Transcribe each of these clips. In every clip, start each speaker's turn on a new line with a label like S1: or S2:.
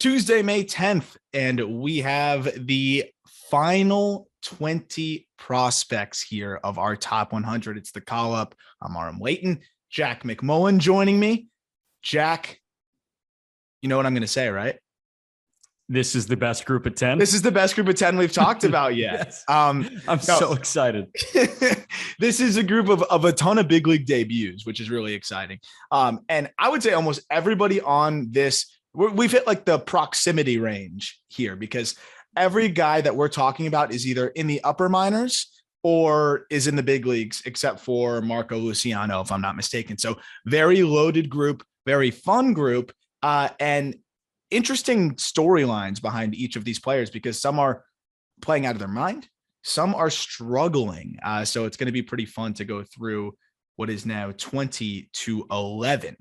S1: Tuesday, May 10th, and we have the final 20 prospects here of our top 100. It's the call up. I'm Aram Layton, Jack McMullen joining me. Jack, you know what I'm going to say, right?
S2: This is the best group of 10.
S1: This is the best group of 10 we've talked about yet.
S2: Yes. I'm so excited.
S1: This is a group of a ton of big league debuts, which is really exciting. And I would say almost everybody on this, we've hit like the proximity range here because every guy that we're talking about is either in the upper minors or is in the big leagues, except for Marco Luciano, if I'm not mistaken. So very loaded group, very fun group, and interesting storylines behind each of these players because some are playing out of their mind, some are struggling. So it's going to be pretty fun to go through what is now 20 to 11.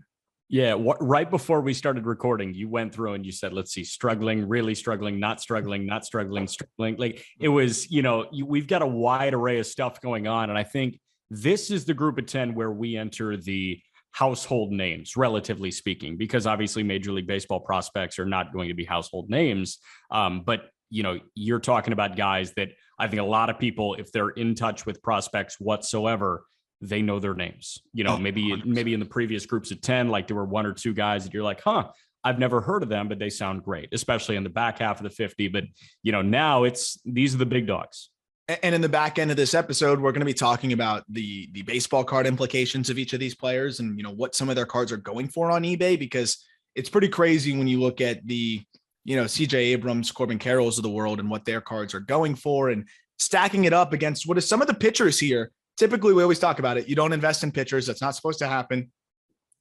S2: Yeah. Right before we started recording, you went through and you said, let's see, struggling, really struggling, not struggling, not struggling, struggling. Like it was, we've got a wide array of stuff going on. And I think this is the group of 10 where we enter the household names, relatively speaking, because obviously Major League Baseball prospects are not going to be household names. But, you're talking about guys that I think a lot of people, if they're in touch with prospects whatsoever, they know their names. Maybe in the previous groups of 10, like there were one or two guys that you're like, I've never heard of them, but they sound great, especially in the back half of the 50. But, now these are the big dogs.
S1: And in the back end of this episode, we're going to be talking about the baseball card implications of each of these players and, what some of their cards are going for on eBay, because it's pretty crazy when you look at the, CJ Abrams, Corbin Carrolls of the world and what their cards are going for and stacking it up against what is some of the pitchers here. Typically, we always talk about it. You don't invest in pitchers. That's not supposed to happen.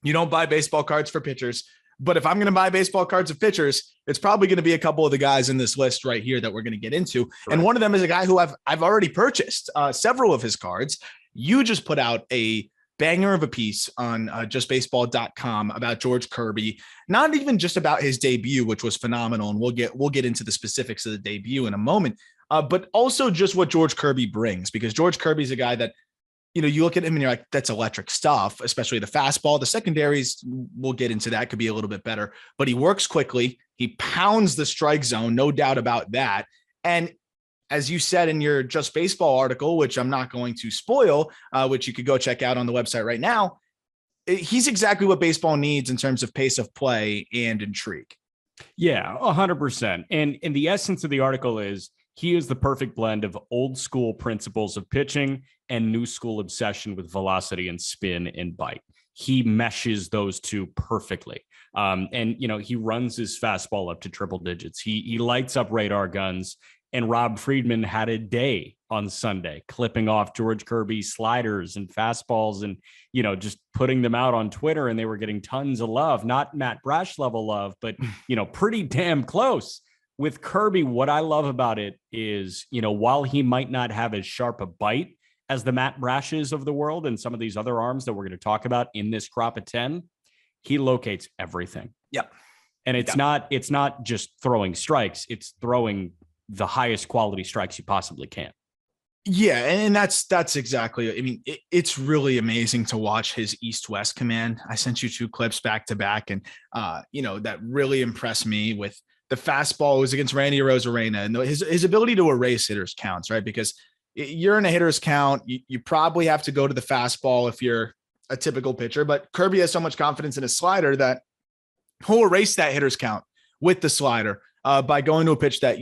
S1: You don't buy baseball cards for pitchers. But if I'm going to buy baseball cards of pitchers, it's probably going to be a couple of the guys in this list right here that we're going to get into. Correct. And one of them is a guy who I've already purchased several of his cards. You just put out a banger of a piece on justbaseball.com about George Kirby, not even just about his debut, which was phenomenal. And we'll get into the specifics of the debut in a moment, but also just what George Kirby brings, because George Kirby is a guy that, you look at him and you're like, that's electric stuff, especially the fastball. The secondaries, we'll get into that, could be a little bit better, but he works quickly. He pounds the strike zone, no doubt about that. And as you said in your Just Baseball article, which I'm not going to spoil, which you could go check out on the website right now, he's exactly what baseball needs in terms of pace of play and intrigue.
S2: Yeah, 100%. And the essence of the article is, he is the perfect blend of old school principles of pitching and new school obsession with velocity and spin and bite. He meshes those two perfectly. And he runs his fastball up to triple digits. He lights up radar guns. And Rob Friedman had a day on Sunday, clipping off George Kirby's sliders and fastballs and, just putting them out on Twitter. And they were getting tons of love, not Matt Brash level love, but, pretty damn close. With Kirby, what I love about it is, while he might not have as sharp a bite as the Matt Brashes of the world and some of these other arms that we're going to talk about in this crop of 10, he locates everything.
S1: Yep.
S2: And it's not just throwing strikes, it's throwing the highest quality strikes you possibly can.
S1: Yeah. And that's exactly, I mean, it's really amazing to watch his East-West command. I sent you 2 clips back to back and, that really impressed me with the fastball was against Randy Arozarena and his ability to erase hitters counts, right? Because you're in a hitter's count. You probably have to go to the fastball if you're a typical pitcher, but Kirby has so much confidence in his slider that he'll erase that hitter's count with the slider by going to a pitch that,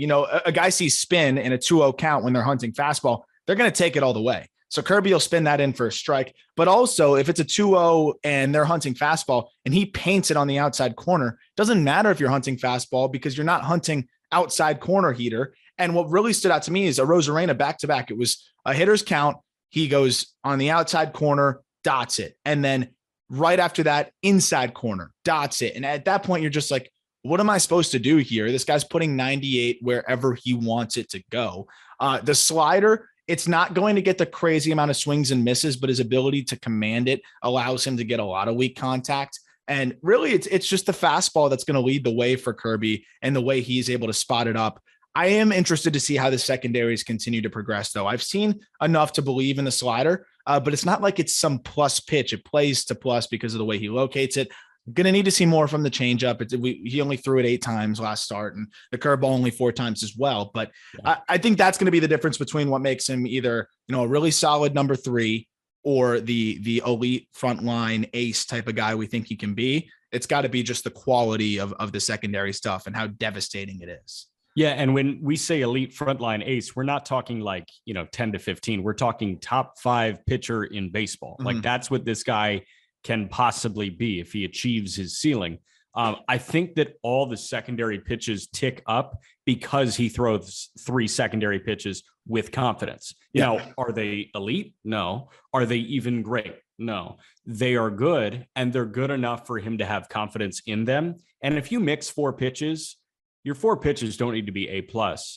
S1: a guy sees spin in a 2-0 count when they're hunting fastball, they're going to take it all the way. So Kirby will spin that in for a strike, but also if it's a 2-0 and they're hunting fastball and he paints it on the outside corner, doesn't matter if you're hunting fastball because you're not hunting outside corner heater. And what really stood out to me is a Arozarena back-to-back. It was a hitter's count. He goes on the outside corner, dots it. And then right after that, inside corner, dots it. And at that point, you're just like, what am I supposed to do here? This guy's putting 98 wherever he wants it to go. The slider, it's not going to get the crazy amount of swings and misses, but his ability to command it allows him to get a lot of weak contact. And really, it's just the fastball that's going to lead the way for Kirby and the way he's able to spot it up. I am interested to see how the secondaries continue to progress, though. I've seen enough to believe in the slider, but it's not like it's some plus pitch. It plays to plus because of the way he locates it. Going to need to see more from the changeup. He only threw it 8 times last start, and the curveball only 4 times as well. But I think that's going to be the difference between what makes him either, a really solid number 3 or the elite frontline ace type of guy we think he can be. It's got to be just the quality of the secondary stuff and how devastating it is.
S2: Yeah. And when we say elite frontline ace, we're not talking like, 10 to 15. We're talking top 5 pitcher in baseball. Mm-hmm. Like that's what this guy can possibly be if he achieves his ceiling. I think that all the secondary pitches tick up because he throws 3 secondary pitches with confidence. Are they elite? No. Are they even great? No. They are good, and they're good enough for him to have confidence in them. And if you mix 4 pitches, your 4 pitches don't need to be A+.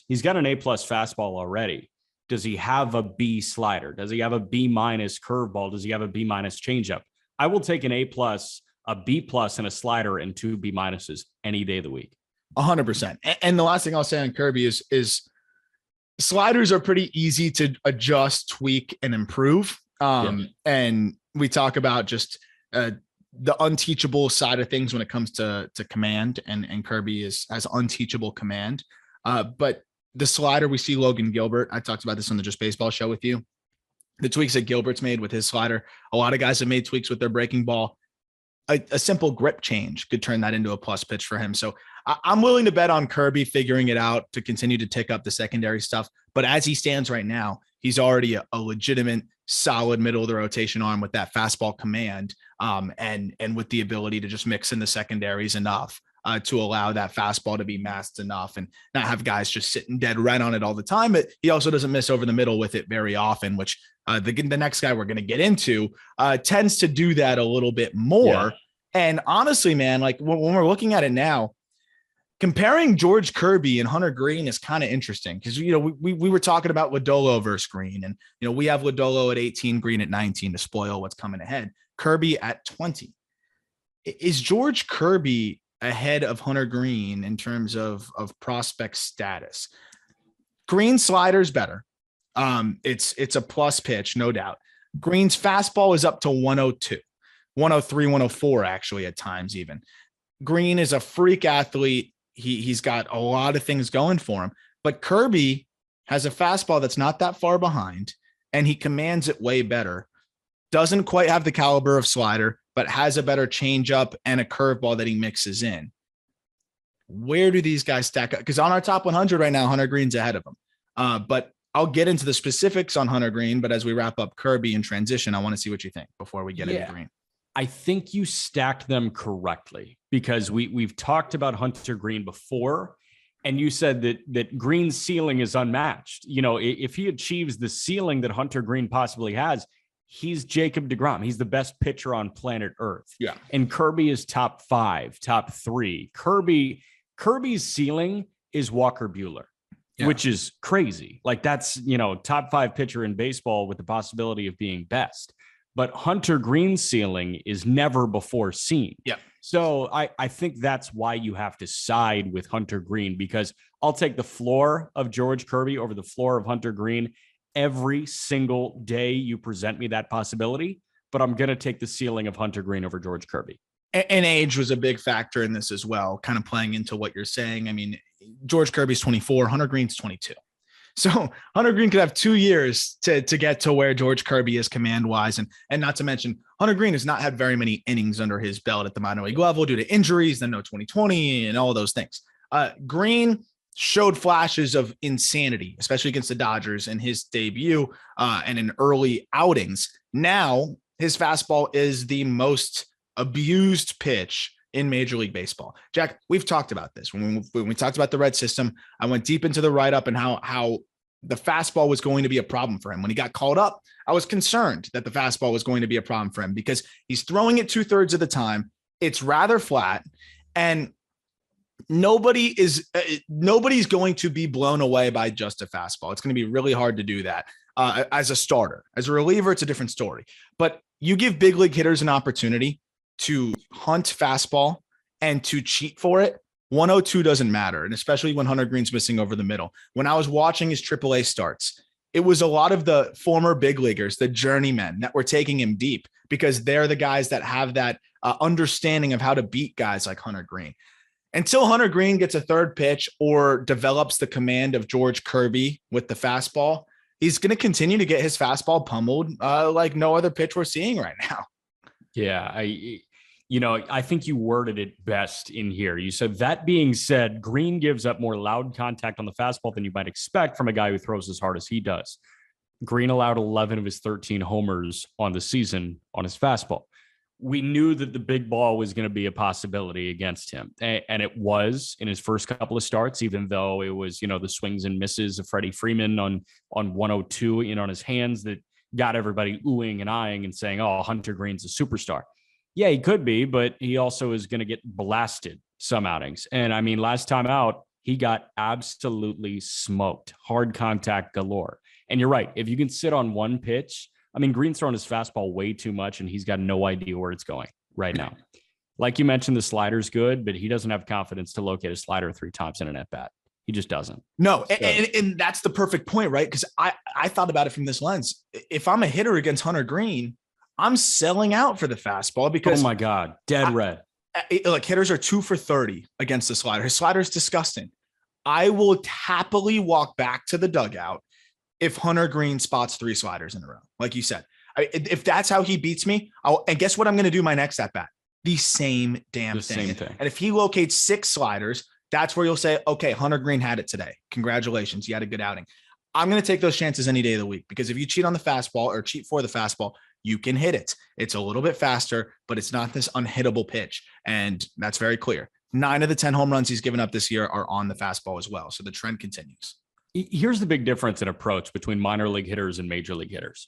S2: He's got an A+ fastball already. Does he have a B slider? Does he have a B- curveball? Does he have a B- changeup? I will take an A+, a B+, and a slider and 2 B- any day of the week.
S1: 100%. And the last thing I'll say on Kirby is sliders are pretty easy to adjust, tweak, and improve. And we talk about just the unteachable side of things when it comes to command, and Kirby has unteachable command. But the slider, we see Logan Gilbert. I talked about this on the Just Baseball show with you. The tweaks that Gilbert's made with his slider. A lot of guys have made tweaks with their breaking ball. A simple grip change could turn that into a plus pitch for him. So I'm willing to bet on Kirby figuring it out to continue to tick up the secondary stuff. But as he stands right now, he's already a legitimate, solid middle of the rotation arm with that fastball command, and with the ability to just mix in the secondaries enough to allow that fastball to be masked enough and not have guys just sitting dead right on it all the time. But he also doesn't miss over the middle with it very often, which the next guy we're going to get into tends to do that a little bit more. Yeah. And honestly, man, like when we're looking at it now, comparing George Kirby and Hunter Greene is kind of interesting because, we were talking about Lodolo versus Greene, and, we have Lodolo at 18, Greene at 19 to spoil what's coming ahead. Kirby at 20. Is George Kirby ahead of Hunter Greene in terms of prospect status? Green slider's better. It's a plus pitch, no doubt. Green's fastball is up to 102, 103, 104, actually at times even. Greene is a freak athlete. He's got a lot of things going for him, but Kirby has a fastball that's not that far behind, and he commands it way better. Doesn't quite have the caliber of slider, but has a better changeup and a curveball that he mixes in. Where do these guys stack up? Because on our top 100 right now, Hunter Greene's ahead of him. But I'll get into the specifics on Hunter Greene. But as we wrap up Kirby and transition, I want to see what you think before we get into Greene.
S2: I think you stacked them correctly because we've talked about Hunter Greene before, and you said that Greene's ceiling is unmatched. If he achieves the ceiling that Hunter Greene possibly has, he's Jacob deGrom. He's the best pitcher on planet Earth. Yeah. And Kirby is top 5, top 3. Kirby's ceiling is Walker Buehler, which is crazy. Like that's, top 5 pitcher in baseball with the possibility of being best. But Hunter Greene's ceiling is never before seen. Yeah. So I think that's why you have to side with Hunter Greene, because I'll take the floor of George Kirby over the floor of Hunter Greene every single day you present me that possibility. But I'm going to take the ceiling of Hunter Greene over George Kirby.
S1: And age was a big factor in this as well, kind of playing into what you're saying. I mean, George Kirby's 24, Hunter Greene's 22. So Hunter Greene could have 2 years to get to where George Kirby is command wise. And not to mention Hunter Greene has not had very many innings under his belt at the minor league level due to injuries, then no 2020 and all of those things. Greene showed flashes of insanity, especially against the Dodgers in his debut and in early outings. Now his fastball is the most abused pitch in Major League Baseball. Jack, we've talked about this. When we talked about the red system, I went deep into the write-up and how the fastball was going to be a problem for him. When he got called up, I was concerned that the fastball was going to be a problem for him because he's throwing it 2/3 of the time. It's rather flat, and nobody's going to be blown away by just a fastball. It's going to be really hard to do that as a starter. As a reliever, it's a different story. But you give big league hitters an opportunity to hunt fastball and to cheat for it. 102 doesn't matter. And especially when Hunter Greene's missing over the middle. When I was watching his AAA starts, it was a lot of the former big leaguers, the journeymen that were taking him deep because they're the guys that have that understanding of how to beat guys like Hunter Greene. Until Hunter Greene gets a third pitch or develops the command of George Kirby with the fastball, he's going to continue to get his fastball pummeled like no other pitch we're seeing right now.
S2: Yeah, I think you worded it best in here. You said, that being said, Greene gives up more loud contact on the fastball than you might expect from a guy who throws as hard as he does. Greene allowed 11 of his 13 homers on the season on his fastball. We knew that the big ball was going to be a possibility against him. And it was in his first couple of starts, even though it was, the swings and misses of Freddie Freeman on 102 on his hands that got everybody oohing and eyeing and saying, oh, Hunter Greene's a superstar. Yeah, he could be, but he also is going to get blasted some outings. And I mean, last time out, he got absolutely smoked, hard contact galore. And you're right. If you can sit on one pitch, I mean, Greene's throwing his fastball way too much, and he's got no idea where it's going right now. Like you mentioned, the slider's good, but he doesn't have confidence to locate a slider 3 times in an at-bat. He just doesn't.
S1: No, so. And that's the perfect point, right? Because I thought about it from this lens. If I'm a hitter against Hunter Greene, I'm selling out for the fastball because,
S2: oh my God, dead red.
S1: Like hitters are 2 for 30 against the slider. His slider is disgusting. I will happily walk back to the dugout if Hunter Greene spots 3 sliders in a row. Like you said, if that's how he beats me, and guess what I'm going to do my next at bat? The same damn thing. And if he locates 6 sliders, that's where you'll say, okay, Hunter Greene had it today. Congratulations. You had a good outing. I'm going to take those chances any day of the week, because if you cheat on the fastball or cheat for the fastball, you can hit it. It's a little bit faster, but it's not this unhittable pitch. And that's very clear. 9 of the 10 home runs he's given up this year are on the fastball as well. So the trend continues.
S2: Here's the big difference in approach between minor league hitters and major league hitters.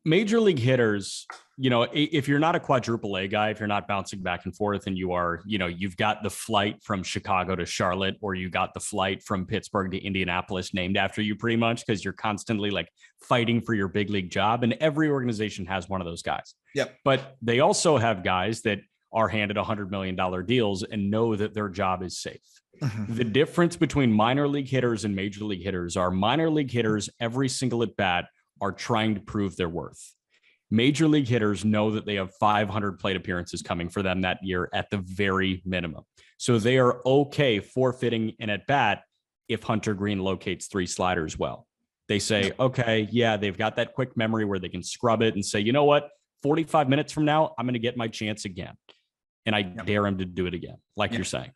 S2: Major league hitters, if you're not a quadruple A guy, if you're not bouncing back and forth and you are, you've got the flight from Chicago to Charlotte, or you got the flight from Pittsburgh to Indianapolis named after you pretty much, because you're constantly like fighting for your big league job. And every organization has one of those guys.
S1: Yep.
S2: But they also have guys that are handed $100 million deals and know that their job is safe. Mm-hmm. The difference between minor league hitters and major league hitters are minor league hitters, every single at bat, are trying to prove their worth. Major league hitters know that they have 500 plate appearances coming for them that year at the very minimum. So they are okay forfeiting an at bat if Hunter Greene locates 3 sliders well. They say, okay, yeah, they've got that quick memory where they can scrub it and say, you know what, 45 minutes from now, I'm going to get my chance again. And I dare him to do it again, like you're saying.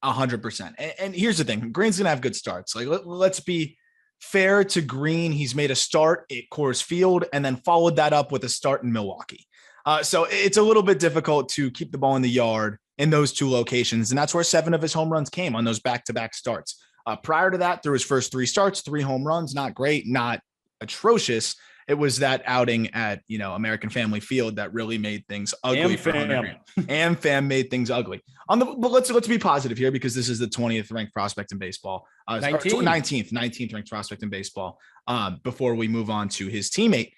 S1: 100%. And here's the thing. Greene's going to have good starts. Like, let's be fair to Greene. He's made a start at Coors Field and then followed that up with a start in Milwaukee. So it's a little bit difficult to keep the ball in the yard in those 2 locations. And that's where 7 of his home runs came, on those back-to-back starts. Prior to that, through his first 3 starts, 3 home runs, not great, not atrocious. It was that outing at, American Family Field that really made things ugly for Hunter Greene. And Fam made things ugly. But let's be positive here, because this is the 20th ranked prospect in baseball. 19th ranked prospect in baseball. Before we move on to his teammate,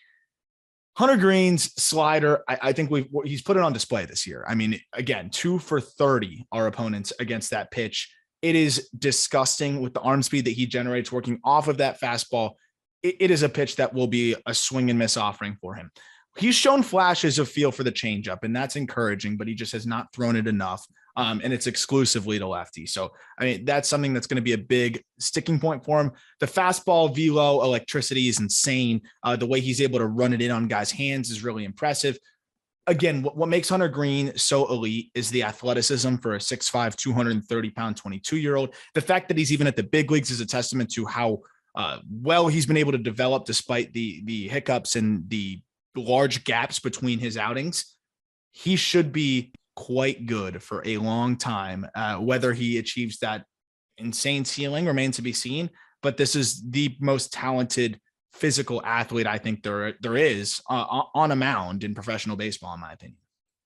S1: Hunter Greene's slider, I think he's put it on display this year. I mean, again, 2 for 30 our opponents against that pitch. It is disgusting with the arm speed that he generates working off of that fastball. It is a pitch that will be a swing and miss offering for him. He's shown flashes of feel for the changeup, and that's encouraging, but he just has not thrown it enough. And it's exclusively to lefty. So, I mean, that's something that's going to be a big sticking point for him. The fastball velo electricity is insane. The way he's able to run it in on guys' hands is really impressive. Again, what makes Hunter Greene so elite is the athleticism for a 6'5", 230-pound 22-year-old. The fact that he's even at the big leagues is a testament to how well he's been able to develop despite the hiccups and the large gaps between his outings. He should be quite good for a long time. Whether he achieves that insane ceiling remains to be seen, but this is the most talented physical athlete I think there is on a mound in professional baseball, in my opinion.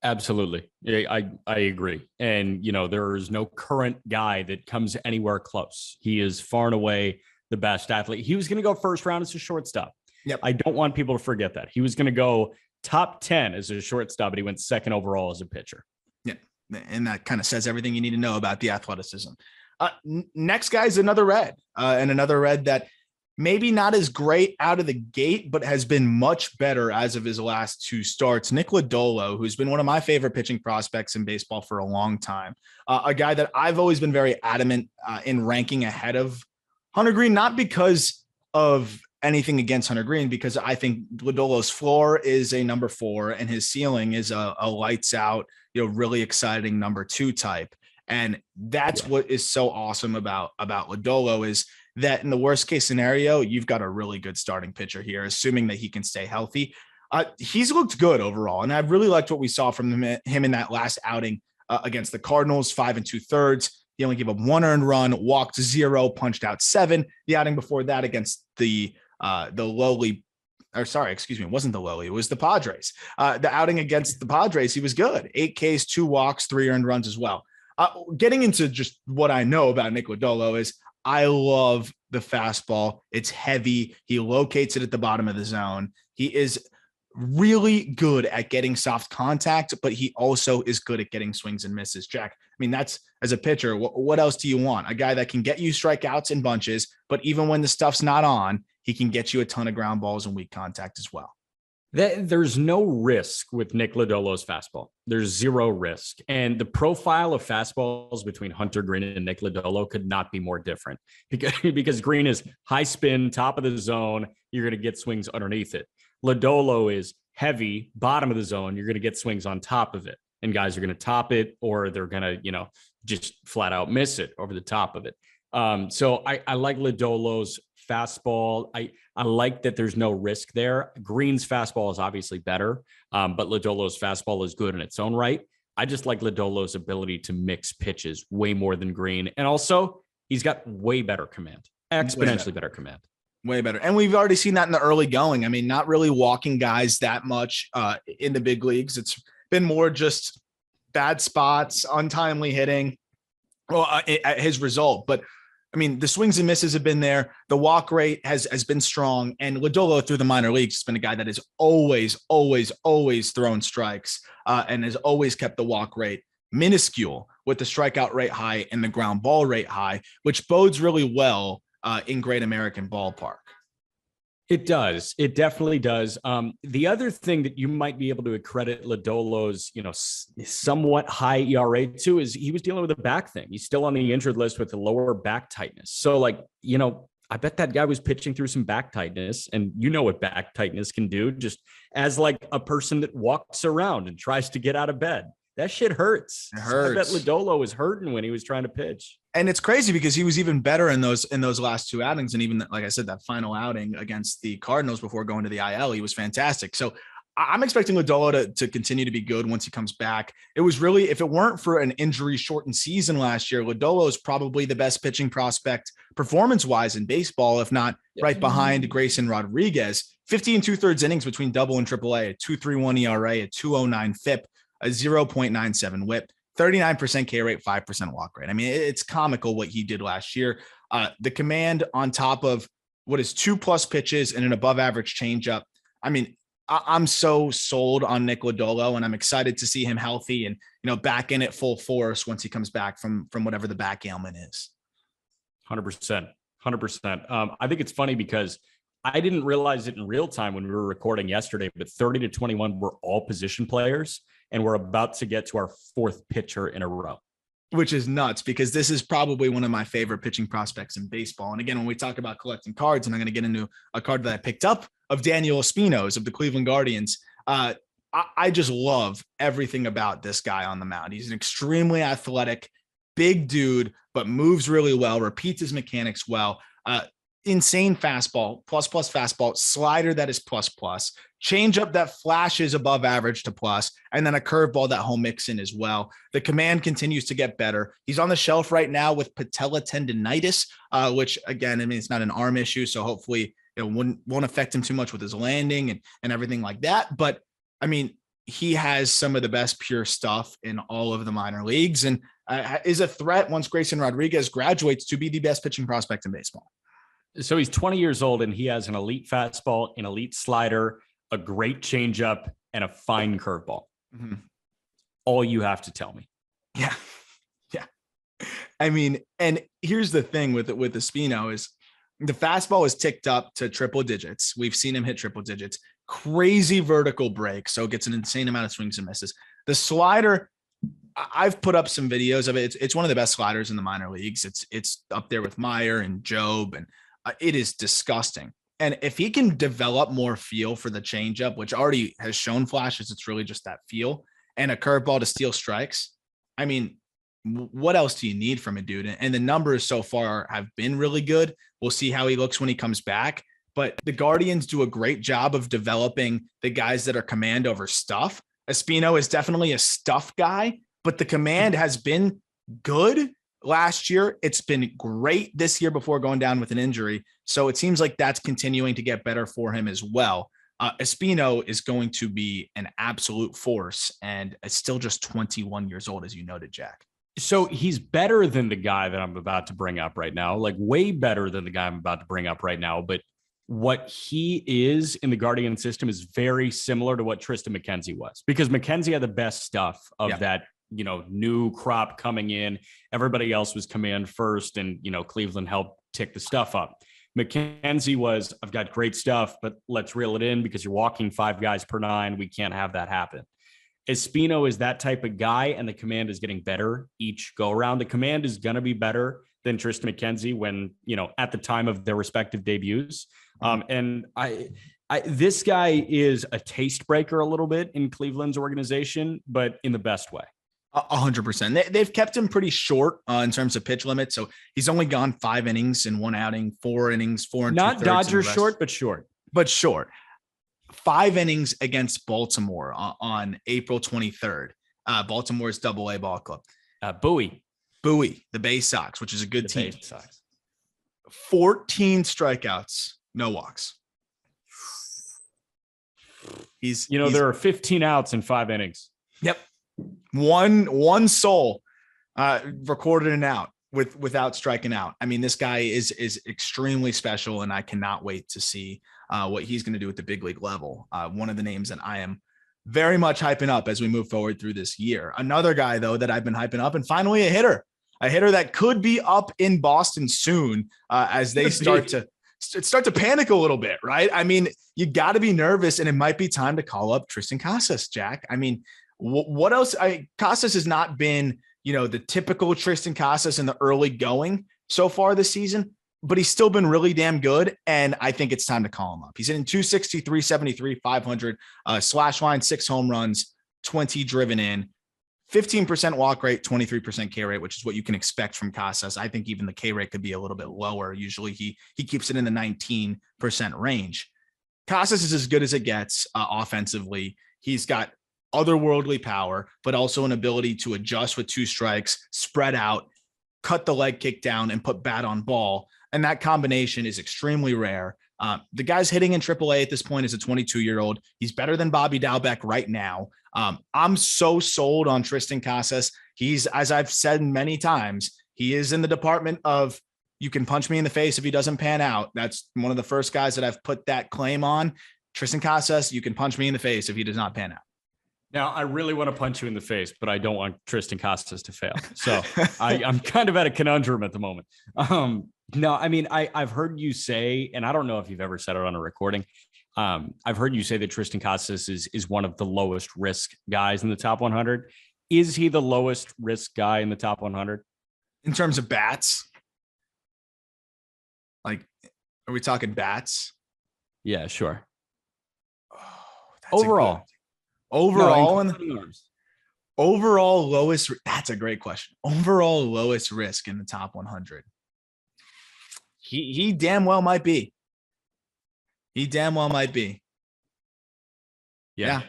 S2: Absolutely. I agree. And, there is no current guy that comes anywhere close. He is far and away the best athlete. He was going to go first round as a shortstop.
S1: Yep.
S2: I don't want people to forget that. He was going to go top 10 as a shortstop, but he went 2nd overall as a pitcher.
S1: Yeah. And that kind of says everything you need to know about the athleticism. Next guy is another red, and another red that maybe not as great out of the gate, but has been much better as of his last two starts. Nick Lodolo, who's been one of my favorite pitching prospects in baseball for a long time, a guy that I've always been very adamant in ranking ahead of Hunter Greene, not because of anything against Hunter Greene, because I think Lodolo's floor is a number 4 and his ceiling is a lights out, really exciting number 2 type. And that's what is so awesome about Lodolo is that in the worst case scenario, you've got a really good starting pitcher here, assuming that he can stay healthy. He's looked good overall. And I really liked what we saw from him in that last outing against the Cardinals, 5 2/3. He only gave up 1 earned run, walked 0, punched out 7. The outing before that against it wasn't the lowly, it was the Padres. The outing against the Padres, he was good. 8 Ks, 2 walks, 3 earned runs as well. Getting into just what I know about Nick Lodolo is I love the fastball. It's heavy. He locates it at the bottom of the zone. He is really good at getting soft contact, but he also is good at getting swings and misses. Jack, I mean, that's as a pitcher, what else do you want? A guy that can get you strikeouts in bunches, but even when the stuff's not on, he can get you a ton of ground balls and weak contact as well.
S2: There's no risk with Nick Lodolo's fastball. There's 0 risk. And the profile of fastballs between Hunter Greene and Nick Lodolo could not be more different because Greene is high spin, top of the zone. You're going to get swings underneath it. Lodolo is heavy, bottom of the zone. You're going to get swings on top of it. And guys are going to top it or they're going to, just flat out miss it over the top of it. So I like Lodolo's fastball. I like that there's no risk there. Greene's fastball is obviously better, but Lodolo's fastball is good in its own right. I just like Lodolo's ability to mix pitches way more than Greene. And also, he's got way better command, exponentially better command.
S1: Way better. And we've already seen that in the early going. I mean, not really walking guys that much in the big leagues. It's been more just bad spots, untimely hitting, his result. But I mean, the swings and misses have been there. The walk rate has been strong. And Lodolo through the minor leagues has been a guy that has always thrown strikes and has always kept the walk rate minuscule with the strikeout rate high and the ground ball rate high, which bodes really well in Great American Ballpark.
S2: It does. It definitely does. The other thing that you might be able to accredit Lodolo's, somewhat high ERA to is he was dealing with a back thing. He's still on the injured list with a lower back tightness. So I bet that guy was pitching through some back tightness, and what back tightness can do just as like a person that walks around and tries to get out of bed. That shit hurts.
S1: It hurts.
S2: So I bet Lodolo was hurting when he was trying to pitch.
S1: And it's crazy because he was even better in those last 2 outings. And even like I said, that final outing against the Cardinals before going to the IL, he was fantastic. So I'm expecting Lodolo to continue to be good once he comes back. It was really, if it weren't for an injury shortened season last year, Lodolo is probably the best pitching prospect performance wise in baseball, if not right behind Grayson Rodriguez. 15 2/3 innings between double and triple A, a 2.31 ERA, a 2.09 FIP, a 0.97 whip, 39% K rate, 5% walk rate. I mean, it's comical what he did last year. The command on top of what is 2+ pitches and an above average changeup. I mean, I'm so sold on Nick Lodolo, and I'm excited to see him healthy and, back in at full force once he comes back from whatever the back ailment is.
S2: 100%. I think it's funny because I didn't realize it in real time when we were recording yesterday, but 30 to 21 were all position players. And we're about to get to our 4th pitcher in a row.
S1: Which is nuts because this is probably one of my favorite pitching prospects in baseball. And again, when we talk about collecting cards, and I'm going to get into a card that I picked up of Daniel Espino's of the Cleveland Guardians, I just love everything about this guy on the mound. He's an extremely athletic, big dude, but moves really well, repeats his mechanics well. Insane fastball, plus fastball, slider that is plus, changeup that flashes above average to plus, and then a curveball that he'll mix in as well. The command continues to get better. He's on the shelf right now with patella tendonitis, which again, I mean, it's not an arm issue, so hopefully it won't affect him too much with his landing and everything like that. But I mean, he has some of the best pure stuff in all of the minor leagues and is a threat once Grayson Rodriguez graduates to be the best pitching prospect in baseball.
S2: So he's 20 years old and he has an elite fastball, an elite slider, a great changeup, and a fine curveball. Mm-hmm. All you have to tell me.
S1: Yeah. I mean, and here's the thing with Espino is The fastball is ticked up to triple digits. We've seen him hit triple digits. Crazy vertical break, so it gets an insane amount of swings and misses. The slider, I've put up some videos of it. It's one of the best sliders in the minor leagues. It's up there with Meyer and Job, and it is disgusting. And if he can develop more feel for the changeup, which already has shown flashes, it's really just that feel, and a curveball to steal strikes. I mean, what else do you need from a dude? And the numbers so far have been really good. We'll see how he looks when he comes back. But the Guardians do a great job of developing the guys that are command over stuff. Espino is definitely a stuff guy, but the command has been good last year. It's been great this year before going down with an injury. So it seems like that's continuing to get better for him as well. Espino is going to be an absolute force, and it's still just 21 years old, as you noted, Jack.
S2: So he's better than the guy that I'm about to bring up right now, like way better than the guy I'm about to bring up right now. But what he is in the Guardian system is very similar to what Tristan McKenzie was, because McKenzie had the best stuff of that, new crop coming in. Everybody else was command first, and, Cleveland helped tick the stuff up. McKenzie was, I've got great stuff, but let's reel it in because you're walking 5 guys per 9. We can't have that happen. Espino is that type of guy, and the command is getting better each go around. The command is going to be better than Tristan McKenzie when, at the time of their respective debuts. And this guy is a taste breaker a little bit in Cleveland's organization, but in the best way.
S1: 100%. They've kept him pretty short in terms of pitch limit. So he's only gone 5 innings in one outing, 4 innings, 4 and
S2: not Dodgers short, but short.
S1: 5 innings against Baltimore on April 23rd. Baltimore's AA ball club.
S2: Bowie,
S1: the Bay Sox, which is a good team.
S2: Bay Sox. 14
S1: strikeouts, no walks. He's
S2: there are 15 outs in 5 innings.
S1: Yep. One soul recorded an out without striking out. I mean, this guy is extremely special, and I cannot wait to see what he's going to do at the big league level. One of the names that I am very much hyping up as we move forward through this year. Another guy, though, that I've been hyping up, and finally a hitter that could be up in Boston soon as they start to panic a little bit, right? I mean, you got to be nervous, and it might be time to call up Tristan Casas, Jack. I mean, what else? Casas has not been, the typical Tristan Casas in the early going so far this season, but he's still been really damn good. And I think it's time to call him up. He's hitting 260, 373, 500, slash line, 6 home runs, 20 driven in, 15% walk rate, 23% K rate, which is what you can expect from Casas. I think even the K rate could be a little bit lower. Usually he keeps it in the 19% range. Casas is as good as it gets offensively. He's got otherworldly power, but also an ability to adjust with 2 strikes, spread out, cut the leg kick down, and put bat on ball. And that combination is extremely rare. The guy's hitting in AAA at this point as a 22-year-old. He's better than Bobby Dalbec right now. I'm so sold on Tristan Casas. He's, as I've said many times, he is in the department of you can punch me in the face if he doesn't pan out. That's one of the first guys that I've put that claim on. Tristan Casas, you can punch me in the face if he does not pan out.
S2: Now, I really want to punch you in the face, but I don't want Tristan Casas to fail. So I'm kind of at a conundrum at the moment. No, I mean, I've heard you say, and I don't know if you've ever said it on a recording. I've heard you say that Tristan Casas is one of the lowest risk guys in the top 100. Is he the lowest risk guy in the top 100?
S1: In terms of bats? Like, are we talking bats?
S2: Yeah, sure.
S1: Oh,
S2: overall.
S1: Overall lowest. That's a great question. Overall lowest risk in the top 100. He damn well might be. Yeah.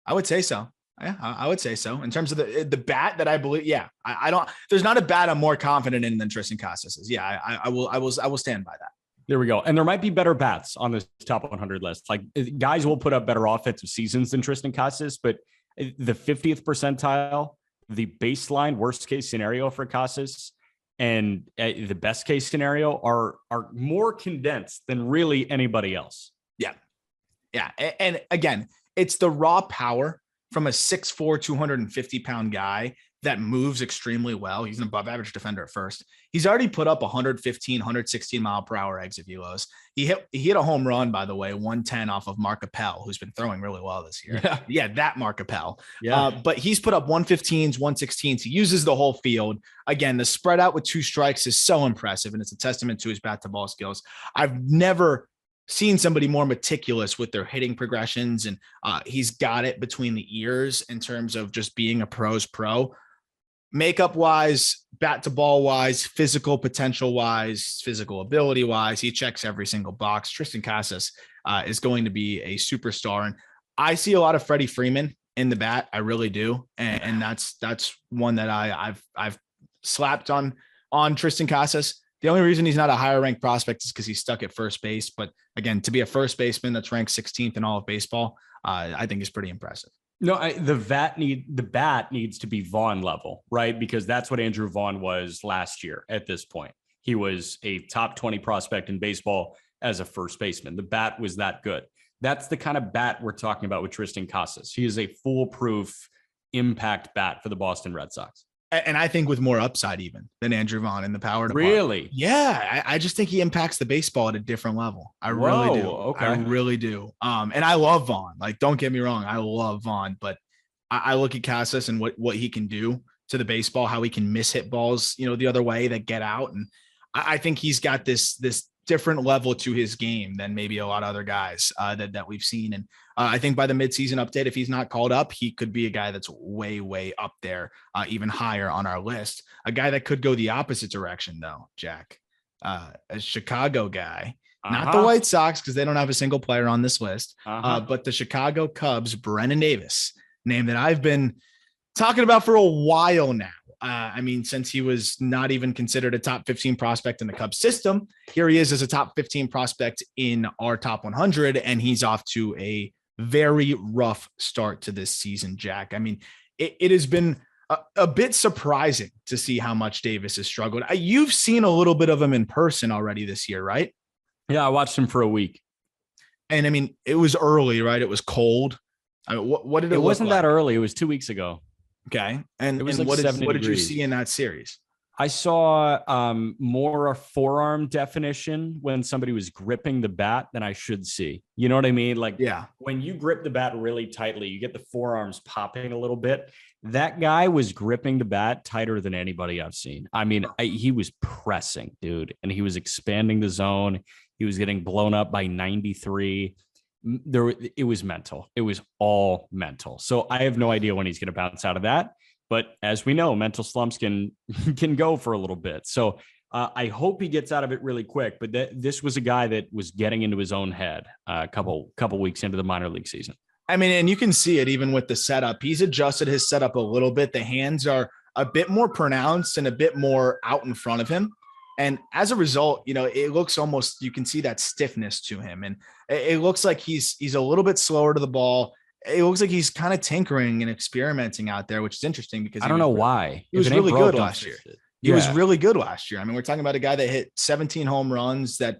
S1: I would say so. Yeah, I would say so. In terms of the bat that I believe, yeah, I don't. There's not a bat I'm more confident in than Tristan Casas is. Yeah, I will stand by that.
S2: There we go. And there might be better bats on this top 100 list. Like guys will put up better offensive seasons than Tristan Casas, but the 50th percentile, the baseline worst case scenario for Casas, and the best case scenario are more condensed than really anybody else.
S1: Yeah. And again, it's the raw power from a 6'4", 250-pound guy that moves extremely well. He's an above average defender at first. He's already put up 115, 116 mile per hour exit velos. He hit a home run, by the way, 110 off of Mark Appel, who's been throwing really well this year. Yeah, that Mark Appel.
S2: Yeah.
S1: But he's put up 115s, 116s. He uses the whole field. Again, the spread out with 2 strikes is so impressive, and it's a testament to his bat to ball skills. I've never seen somebody more meticulous with their hitting progressions, and he's got it between the ears in terms of just being a pro's pro. Makeup wise, bat to ball wise, physical potential wise, physical ability wise, he checks every single box. Tristan Casas is going to be a superstar, and I see a lot of Freddie Freeman in the bat. I really do, and that's one that I've slapped on Tristan Casas. The only reason he's not a higher ranked prospect is because he's stuck at first base. But again, to be a first baseman that's ranked 16th in all of baseball, I think is pretty impressive.
S2: No, the bat needs to be Vaughn level, right? Because that's what Andrew Vaughn was last year at this point. He was a top 20 prospect in baseball as a first baseman. The bat was that good. That's the kind of bat we're talking about with Tristan Casas. He is a foolproof impact bat for the Boston Red Sox.
S1: And I think with more upside even than Andrew Vaughn in the power department.
S2: Really?
S1: Yeah. I just think he impacts the baseball at a different level. I really do.
S2: Okay.
S1: I really do. And I love Vaughn. Like, don't get me wrong. I love Vaughn, but I look at Casas and what he can do to the baseball, how he can miss hit balls, the other way that get out. And I think he's got this different level to his game than maybe a lot of other guys that we've seen. And I think by the midseason update, if he's not called up, he could be a guy that's way, way up there, even higher on our list. A guy that could go the opposite direction, though, Jack, a Chicago guy, not the White Sox, because they don't have a single player on this list, but the Chicago Cubs, Brennan Davis, name that I've been talking about for a while now. Since he was not even considered a top 15 prospect in the Cubs system, here he is as a top 15 prospect in our top 100, and he's off to a very rough start to this season, Jack. I mean, it has been a bit surprising to see how much Davis has struggled. You've seen a little bit of him in person already this year, right?
S2: Yeah, I watched him for a week.
S1: And I mean, it was early, right? It was cold. I mean, what did it look
S2: wasn't
S1: like?
S2: That early. It was 2 weeks ago.
S1: Okay. And,
S2: it was
S1: and
S2: like
S1: what did you see in that series?
S2: I saw more forearm definition when somebody was gripping the bat than I should see. You know what I mean? Like,
S1: yeah,
S2: when you grip the bat really tightly, you get the forearms popping a little bit. That guy was gripping the bat tighter than anybody I've seen. I mean, he was pressing, dude, and he was expanding the zone. He was getting blown up by 93. It was mental. It was all mental. So I have no idea when he's going to bounce out of that. But as we know, mental slumps can go for a little bit. So I hope he gets out of it really quick. But this was a guy that was getting into his own head a couple weeks into the minor league season.
S1: I mean, and you can see it even with the setup. He's adjusted his setup a little bit. The hands are a bit more pronounced and a bit more out in front of him. And as a result, it looks almost, you can see that stiffness to him. And it looks like he's a little bit slower to the ball. It looks like he's kind of tinkering and experimenting out there, which is interesting because
S2: I don't know why.
S1: He was really good last year. He was really good last year. I mean, we're talking about a guy that hit 17 home runs that,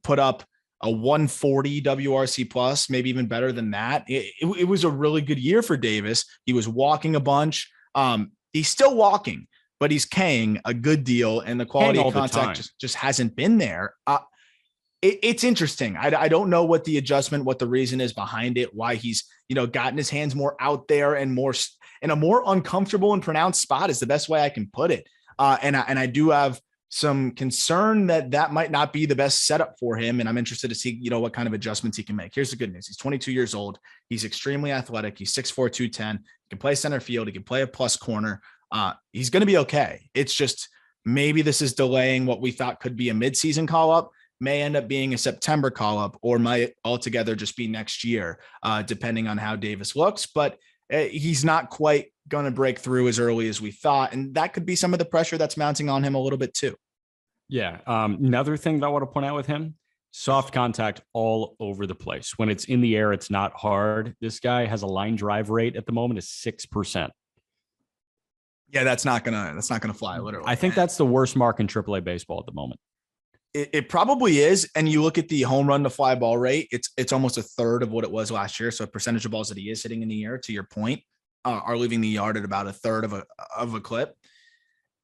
S1: put up a 140 WRC plus, maybe even better than that. It was a really good year for Davis. He was walking a bunch. He's still walking, but he's K'ing a good deal, and the quality of contact just hasn't been there. It's interesting. I don't know what the adjustment, what the reason is behind it, why he's, gotten his hands more out there and more in a more uncomfortable and pronounced spot is the best way I can put it. And I do have some concern that might not be the best setup for him. And I'm interested to see, what kind of adjustments he can make. Here's the good news. He's 22 years old. He's extremely athletic. He's 6'4", 210. He can play center field. He can play a plus corner. He's going to be okay. It's just maybe this is delaying what we thought could be a midseason call up, may end up being a September call up, or might altogether just be next year, depending on how Davis looks. But he's not quite going to break through as early as we thought. And that could be some of the pressure that's mounting on him a little bit too.
S2: Yeah. Another thing that I want to point out with him, soft contact all over the place. When it's in the air, it's not hard. This guy has a line drive rate at the moment is 6%.
S1: Yeah, that's not gonna fly, literally.
S2: I think that's the worst mark in AAA baseball at the moment.
S1: It probably is. And you look at the home run to fly ball rate, it's almost a third of what it was last year. So a percentage of balls that he is hitting in the air, to your point, are leaving the yard at about a third of a clip,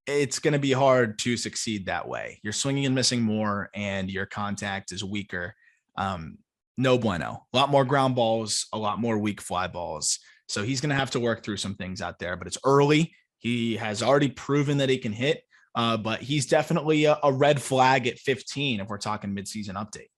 S1: it's going to be hard to succeed that way. You're swinging and missing more, and your contact is weaker. No bueno. A lot more ground balls, a lot more weak fly balls. So he's going to have to work through some things out there, but it's early. He has already proven that he can hit, but he's definitely a red flag at 15 if we're talking midseason update.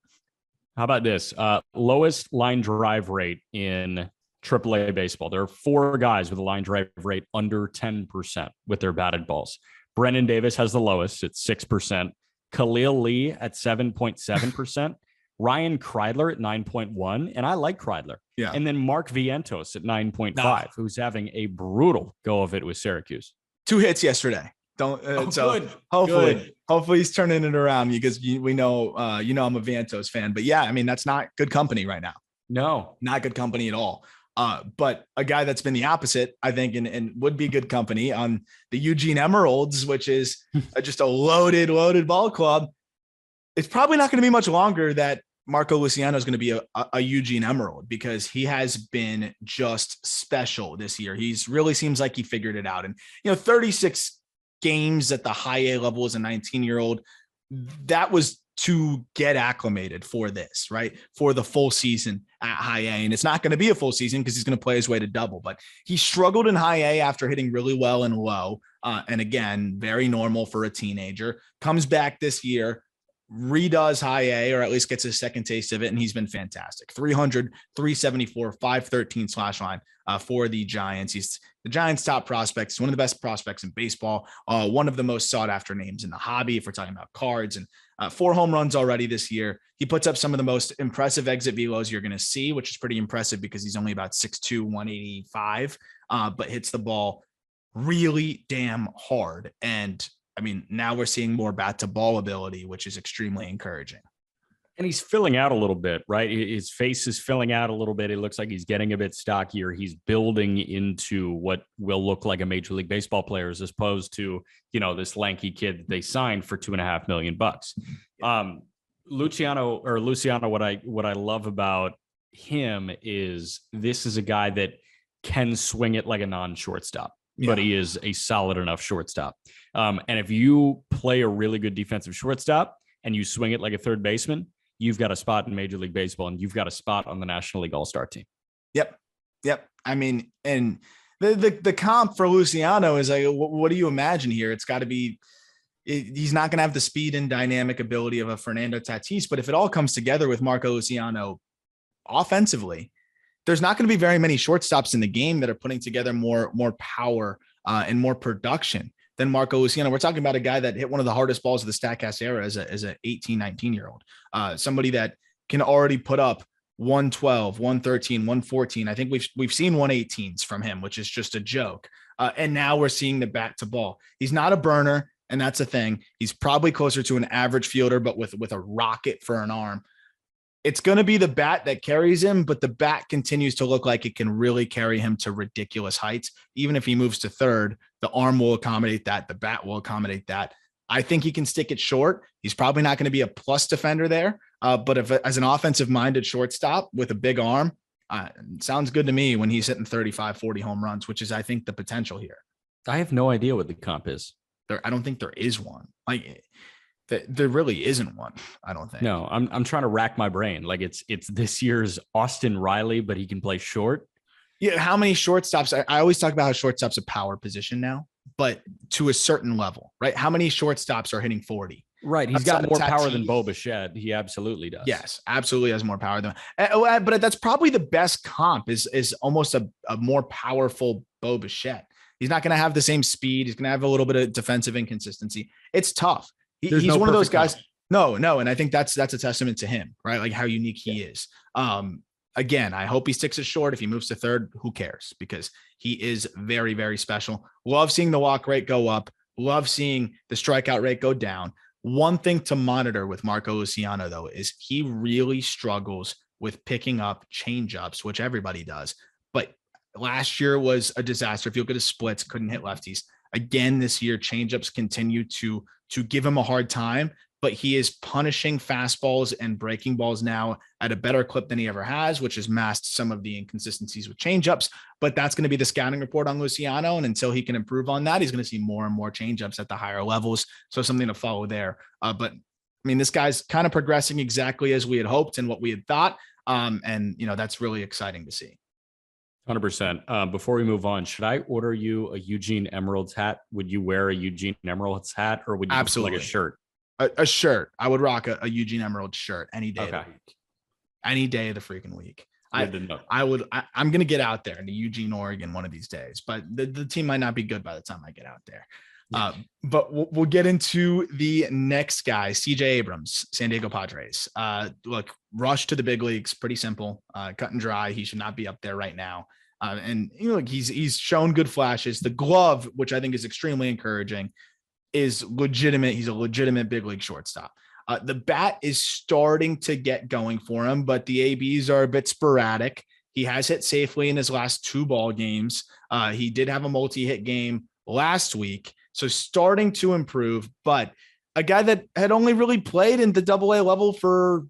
S2: How about this? Lowest line drive rate in AAA baseball. There are 4 guys with a line drive rate under 10% with their batted balls. Brennan Davis has the lowest at 6%. Khalil Lee at 7.7%. Ryan Kreidler at 9.1. And I like Kreidler.
S1: Yeah.
S2: And then Mark Vientos at 9.5, who's having a brutal go of it with Syracuse.
S1: 2 hits yesterday.
S2: Good.
S1: Hopefully he's turning it around, because we know, I'm a Vientos fan, but yeah, I mean, that's not good company right now.
S2: No,
S1: not good company at all. But a guy that's been the opposite, I think, and would be good company on the Eugene Emeralds, which is just a loaded ball club. It's probably not going to be much longer that Marco Luciano is going to be a Eugene Emerald, because he has been just special this year. He's really seems like he figured it out. And, 36 games at the high A level as a 19-year-old, that was to get acclimated for this, right? For the full season at high A. And it's not going to be a full season because he's going to play his way to double, but he struggled in high A after hitting really well in low. And again, very normal for a teenager. Comes back this year, redoes high A, or at least gets a second taste of it, and he's been fantastic. 300, 374, 513 slash line for the Giants. He's the Giants' top prospect. He's one of the best prospects in baseball, one of the most sought after names in the hobby if we're talking about cards, and 4 home runs already this year. He puts up some of the most impressive exit velos you're going to see, which is pretty impressive because he's only about 6'2", 185, but hits the ball really damn hard. And I mean, now we're seeing more bat to ball ability, which is extremely encouraging.
S2: And he's filling out a little bit, right? His face is filling out a little bit. It looks like he's getting a bit stockier. He's building into what will look like a Major League Baseball player, as opposed to, this lanky kid that they signed for $2.5 million. Luciano, what I love about him is this is a guy that can swing it like a non-shortstop. But he is a solid enough shortstop. And if you play a really good defensive shortstop and you swing it like a third baseman, you've got a spot in Major League Baseball, and you've got a spot on the National League All-Star team.
S1: Yep. I mean, and the comp for Luciano is like, what do you imagine here? It's got to be, he's not going to have the speed and dynamic ability of a Fernando Tatis, but if it all comes together with Marco Luciano offensively, there's not going to be very many shortstops in the game that are putting together more power and more production than Marco Luciano. We're talking about a guy that hit one of the hardest balls of the StatCast era as a 18, 19-year-old, somebody that can already put up 112, 113, 114. I think we've seen 118s from him, which is just a joke. And now we're seeing the bat to ball. He's not a burner, and that's a thing. He's probably closer to an average fielder, but with a rocket for an arm. It's going to be the bat that carries him, but the bat continues to look like it can really carry him to ridiculous heights. Even if he moves to third, the arm will accommodate that. The bat will accommodate that. I think he can stick it short. He's probably not going to be a plus defender there, but as an offensive-minded shortstop with a big arm, sounds good to me when he's hitting 35, 40 home runs, which is, I think, the potential here.
S2: I have no idea what the comp is.
S1: I don't think there is one. There really isn't one, I don't think.
S2: No, I'm trying to rack my brain. Like it's this year's Austin Riley, but he can play short.
S1: Yeah, how many shortstops? I always talk about how shortstop's a power position now, but to a certain level, right? How many shortstops are hitting 40?
S2: Right. He's got more power than Bo Bichette. He absolutely does.
S1: Yes, absolutely has more power than. But that's probably the best comp is almost a more powerful Bo Bichette. He's not going to have the same speed. He's going to have a little bit of defensive inconsistency. It's tough. He's one of those guys. No. And I think that's a testament to him, right? Like how unique he is. Again, I hope he sticks it short. If he moves to third, who cares? Because he is very, very special. Love seeing the walk rate go up. Love seeing the strikeout rate go down. One thing to monitor with Marco Luciano, though, is he really struggles with picking up changeups, which everybody does. But last year was a disaster. If you look at his splits, couldn't hit lefties. Again, this year, changeups continue to give him a hard time. but he is punishing fastballs and breaking balls now at a better clip than he ever has, which has masked some of the inconsistencies with changeups. But that's going to be the scouting report on Luciano. And until he can improve on that, he's going to see more and more changeups at the higher levels. So something to follow there. But I mean, this guy's kind of progressing exactly as we had hoped and what we had thought. And, that's really exciting to see.
S2: 100%. Before we move on, should I order you a Eugene Emeralds hat? Would you wear a Eugene Emeralds hat, or would you
S1: Absolutely
S2: like a shirt?
S1: A shirt. I would rock a Eugene Emeralds shirt any day of the week. Any day of the freaking week. I'm going to get out there into Eugene, Oregon one of these days, but the team might not be good by the time I get out there. But we'll get into the next guy, CJ Abrams, San Diego Padres. Look, rush to the big leagues, pretty simple, cut and dry. He should not be up there right now. And he's shown good flashes. The glove, which I think is extremely encouraging, is legitimate. He's a legitimate big league shortstop. The bat is starting to get going for him, but the ABs are a bit sporadic. He has hit safely in his last 2 ball games. He did have a multi-hit game last week, so starting to improve, but a guy that had only really played in the AA level for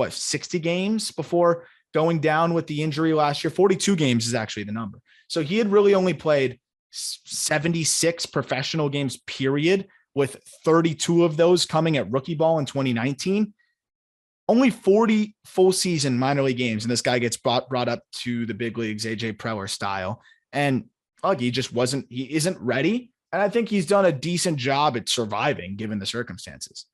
S1: 60 games before going down with the injury last year. 42 games is actually the number. So he had really only played 76 professional games, period, with 32 of those coming at rookie ball in 2019. Only 40 full season minor league games, and this guy gets brought up to the big leagues, AJ Preller style. And he isn't ready. And I think he's done a decent job at surviving given the circumstances.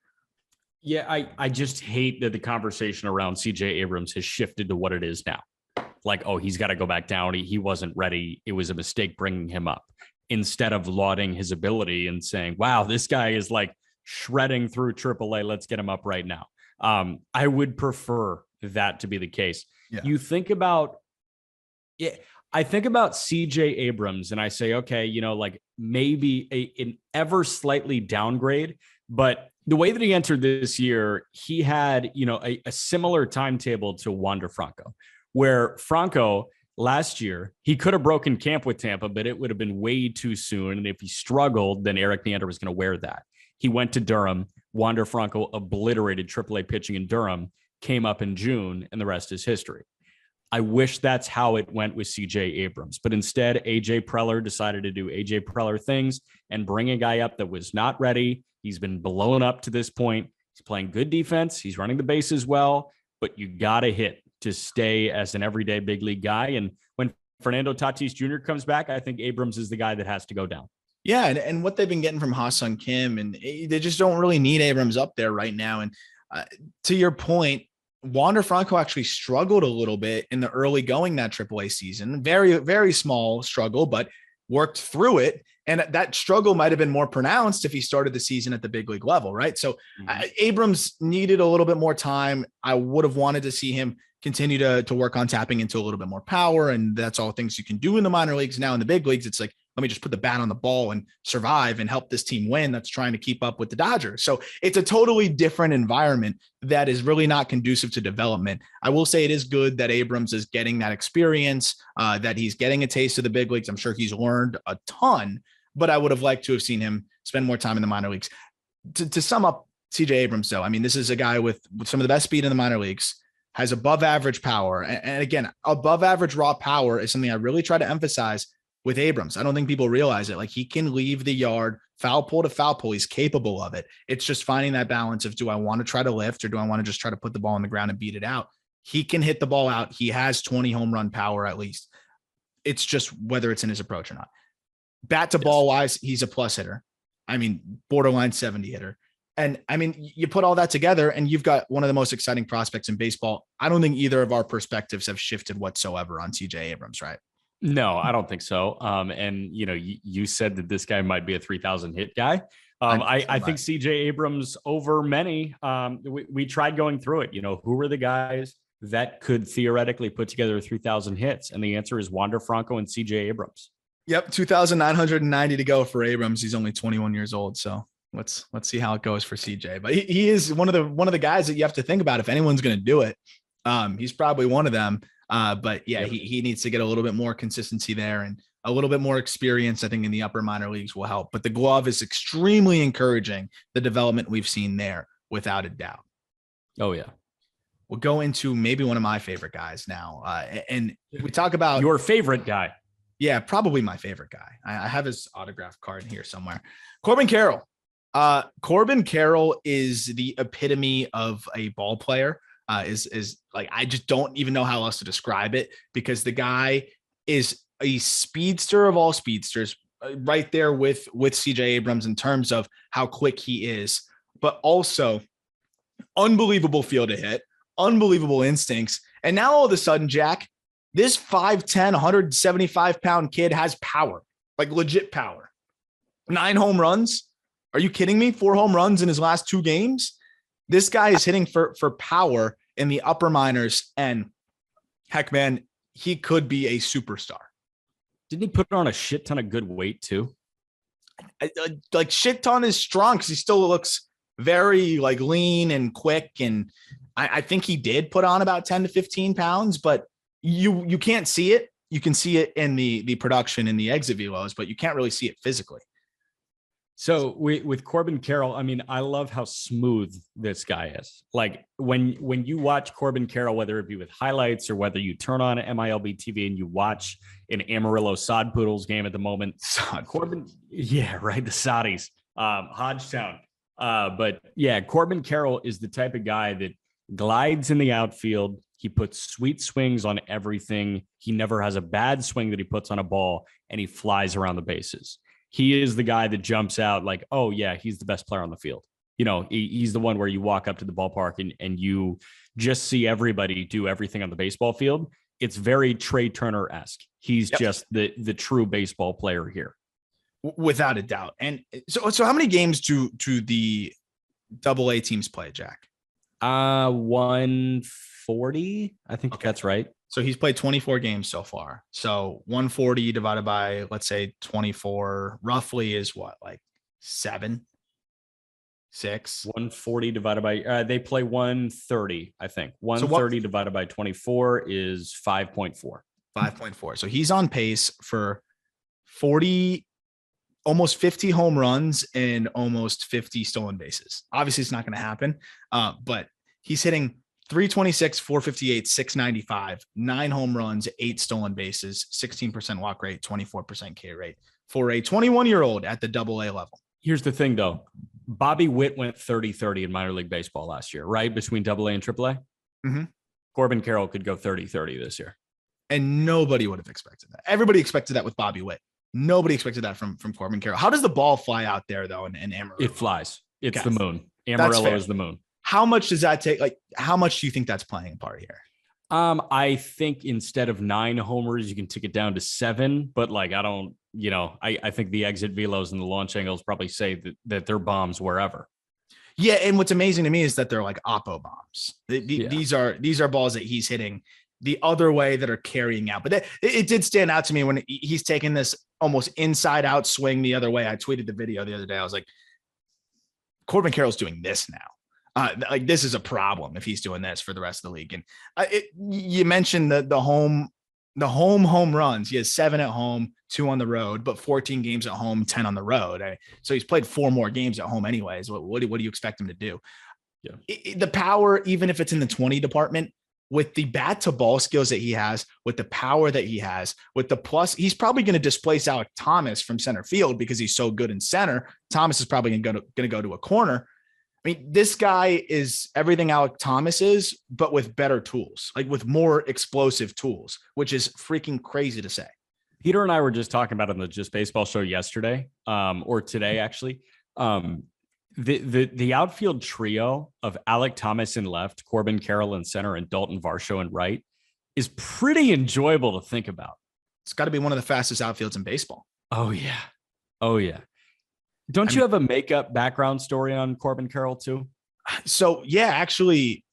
S2: Yeah, I just hate that the conversation around CJ Abrams has shifted to what it is now. Like, he's got to go back down. He wasn't ready. It was a mistake bringing him up, instead of lauding his ability and saying, wow, this guy is like shredding through AAA. Let's get him up right now. I would prefer that to be the case. Yeah. I think about CJ Abrams and I say, okay, maybe an ever slightly downgrade, but the way that he entered this year, he had, a similar timetable to Wander Franco, where Franco last year, he could have broken camp with Tampa, but it would have been way too soon. And if he struggled, then Eric Neander was going to wear that. He went to Durham. Wander Franco obliterated AAA pitching in Durham, came up in June, and the rest is history. I wish that's how it went with CJ Abrams, but instead AJ Preller decided to do AJ Preller things and bring a guy up that was not ready. He's been blown up to this point. He's playing good defense. He's running the bases well, but you got to hit to stay as an everyday big league guy. And when Fernando Tatis Jr. comes back, I think Abrams is the guy that has to go down.
S1: Yeah. And what they've been getting from Ha-Seong Kim, and they just don't really need Abrams up there right now. And to your point, Wander Franco actually struggled a little bit in the early going that AAA season. Very, very small struggle, but worked through it. And that struggle might have been more pronounced if he started the season at the big league level, right? So Abrams needed a little bit more time. I would have wanted to see him continue to work on tapping into a little bit more power. And that's all things you can do in the minor leagues. Now in the big leagues, it's like, let me just put the bat on the ball and survive and help this team win that's trying to keep up with the Dodgers. So it's a totally different environment that is really not conducive to development. I will say it is good that Abrams is getting that experience, that he's getting a taste of the big leagues. I'm sure he's learned a ton, but I would have liked to have seen him spend more time in the minor leagues. To sum up CJ Abrams, though, I mean, this is a guy with some of the best speed in the minor leagues, has above average power. And again, above average raw power is something I really try to emphasize with Abrams. I don't think people realize it. Like, he can leave the yard foul pole to foul pole. He's capable of it. It's just finding that balance of, do I want to try to lift or do I want to just try to put the ball on the ground and beat it out? He can hit the ball out. He has 20 home run power at least. It's just whether it's in his approach or not. Bat to ball wise, he's a plus hitter. I mean, borderline 70 hitter. And I mean, you put all that together and you've got one of the most exciting prospects in baseball. I don't think either of our perspectives have shifted whatsoever on CJ Abrams, right?
S2: No, I don't think so. And you said that this guy might be a 3,000 hit guy. I think CJ Abrams over many. We tried going through it. Who were the guys that could theoretically put together 3,000 hits? And the answer is Wander Franco and CJ Abrams. Yep,
S1: 2,990 to go for Abrams. He's only 21 years old, so let's see how it goes for CJ. But he is one of the guys that you have to think about if anyone's going to do it. He's probably one of them. But yeah, he needs to get a little bit more consistency there and a little bit more experience, I think, in the upper minor leagues will help. But the glove is extremely encouraging, the development we've seen there. without a doubt.
S2: Oh, yeah.
S1: We'll go into maybe one of my favorite guys now. And we talk about
S2: your favorite guy.
S1: Yeah, probably my favorite guy. I have his autograph card here somewhere. Corbin Carroll. Corbin Carroll is the epitome of a ball player. Is like, I just don't even know how else to describe it, because the guy is a speedster of all speedsters, right there with CJ Abrams in terms of how quick he is, but also unbelievable field to hit, unbelievable instincts. And now all of a sudden, Jack, this 5'10", 175-pound kid has power, like legit power. 9 home runs. Are you kidding me? 4 home runs in his last 2 games. This guy is hitting for power in the upper minors. And heck, man, he could be a superstar.
S2: Didn't he put on a shit ton of good weight too?
S1: Like shit ton is strong because he still looks very like lean and quick. And I think he did put on about 10 to 15 pounds, but you can't see it. You can see it in the production in the exit velos, but you can't really see it physically.
S2: So with Corbin Carroll, I mean, I love how smooth this guy is. Like when you watch Corbin Carroll, whether it be with highlights or whether you turn on MILB TV and you watch an Amarillo Sod Poodles game at the moment, Corbin, yeah, right, the Saudis, Hodgetown. But yeah, Corbin Carroll is the type of guy that glides in the outfield. He puts sweet swings on everything. He never has a bad swing that he puts on a ball, and he flies around the bases. He is the guy that jumps out like, oh yeah, he's the best player on the field. You know, he's the one where you walk up to the ballpark and you just see everybody do everything on the baseball field. It's very Trey Turner-esque. He's just the true baseball player here.
S1: Without a doubt. And so how many games do the AA teams play, Jack?
S2: 140. I think that's right.
S1: So he's played 24 games so far. So 140 divided by, let's say 24 roughly is what, like 7, 6?
S2: 140 divided by, they play 130, I think. 130 divided by 24 is 5.4.
S1: 5.4. So he's on pace for 40, almost 50 home runs and almost 50 stolen bases. Obviously it's not going to happen, but he's hitting 326, 458, 695, 9 home runs, 8 stolen bases, 16% walk rate, 24% K rate for a 21-year-old at the AA level.
S2: Here's the thing, though. Bobby Witt went 30-30 in minor league baseball last year, right? Between AA and AAA.
S1: Mm-hmm.
S2: Corbin Carroll could go 30-30 this year.
S1: And nobody would have expected that. Everybody expected that with Bobby Witt. Nobody expected that from Corbin Carroll. How does the ball fly out there, though, in Amarillo?
S2: It flies. It's the moon. Amarillo is the moon.
S1: How much does that take? Like, how much do you think that's playing a part here?
S2: I think instead of 9 homers, you can take it down to 7. But like, I don't, I think the exit velos and the launch angles probably say that they're bombs wherever.
S1: Yeah, and what's amazing to me is that they're like oppo bombs. These are balls that he's hitting the other way that are carrying out. But it did stand out to me when he's taking this almost inside out swing the other way. I tweeted the video the other day. I was like, Corbin Carroll's doing this now. Like, this is a problem if he's doing this for the rest of the league. And you mentioned the home runs. He has 7 at home, 2 on the road, but 14 games at home, 10 on the road. So he's played 4 more games at home anyways. What do you expect him to do? Yeah. The power, even if it's in the 20 department, with the bat to ball skills that he has, with the power that he has, with the plus, he's probably going to displace Alek Thomas from center field because he's so good in center. Thomas is probably going to go to a corner. I mean, this guy is everything Alek Thomas is, but with better tools, like with more explosive tools, which is freaking crazy to say.
S2: Peter and I were just talking about it on the Just Baseball show yesterday, or today, actually. The outfield trio of Alek Thomas in left, Corbin Carroll in center, and Dalton Varsho in right is pretty enjoyable to think about.
S1: It's got to be one of the fastest outfields in baseball.
S2: Oh, yeah. Oh, yeah. Don't you have a makeup background story on Corbin Carroll too?
S1: So yeah, actually,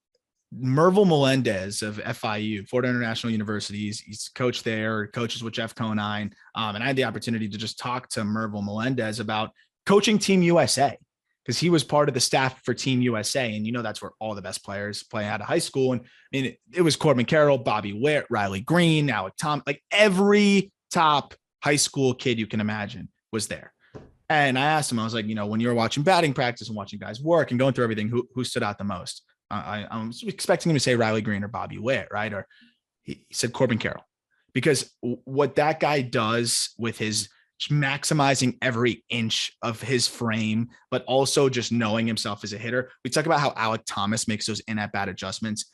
S1: Mervil Melendez of FIU, Florida International University, he's coached there, coaches with Jeff Conine. And I had the opportunity to just talk to Mervil Melendez about coaching Team USA, because he was part of the staff for Team USA. And that's where all the best players play out of high school. And I mean, it was Corbin Carroll, Bobby Witt, Riley Greene, Alek Thomas, like every top high school kid you can imagine was there. And I asked him, I was like, when you were watching batting practice and watching guys work and going through everything, who stood out the most? I was expecting him to say Riley Greene or Bobby Witt, right? Or he said Corbin Carroll, because what that guy does with his maximizing every inch of his frame, but also just knowing himself as a hitter. We talk about how Alek Thomas makes those in at bat adjustments.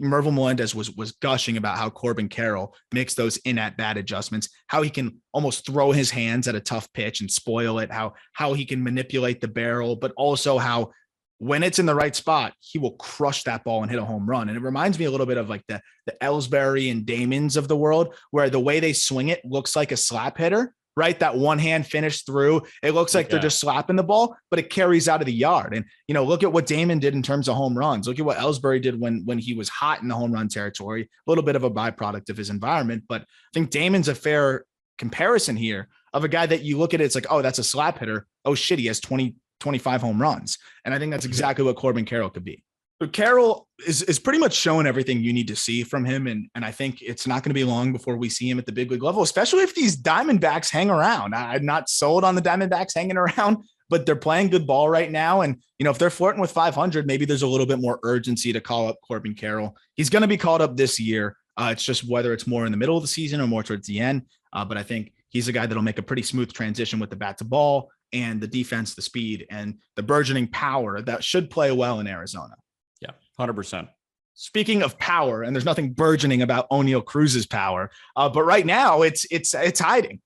S1: Mervil Melendez was gushing about how Corbin Carroll makes those in at bat adjustments, how he can almost throw his hands at a tough pitch and spoil it, how he can manipulate the barrel, but also how when it's in the right spot, he will crush that ball and hit a home run. And it reminds me a little bit of like the Ellsbury and Damons of the world, where the way they swing it looks like a slap hitter, right? That one hand finish through, it looks like they're just slapping the ball, but it carries out of the yard. And, look at what Damon did in terms of home runs. Look at what Ellsbury did when he was hot in the home run territory, a little bit of a byproduct of his environment. But I think Damon's a fair comparison here of a guy that you look at it, it's like, oh, that's a slap hitter. Oh shit, he has 25 home runs. And I think that's exactly what Corbin Carroll could be. But Carroll is pretty much showing everything you need to see from him. And I think it's not going to be long before we see him at the big league level, especially if these Diamondbacks hang around. I'm not sold on the Diamondbacks hanging around, but they're playing good ball right now. And, if they're flirting with 500, maybe there's a little bit more urgency to call up Corbin Carroll. He's going to be called up this year. It's just whether it's more in the middle of the season or more towards the end. But I think he's a guy that'll make a pretty smooth transition with the bat to ball and the defense, the speed, and the burgeoning power that should play well in Arizona.
S2: Yeah, 100%.
S1: Speaking of power, and there's nothing burgeoning about Oneil Cruz's power, but right now it's hiding.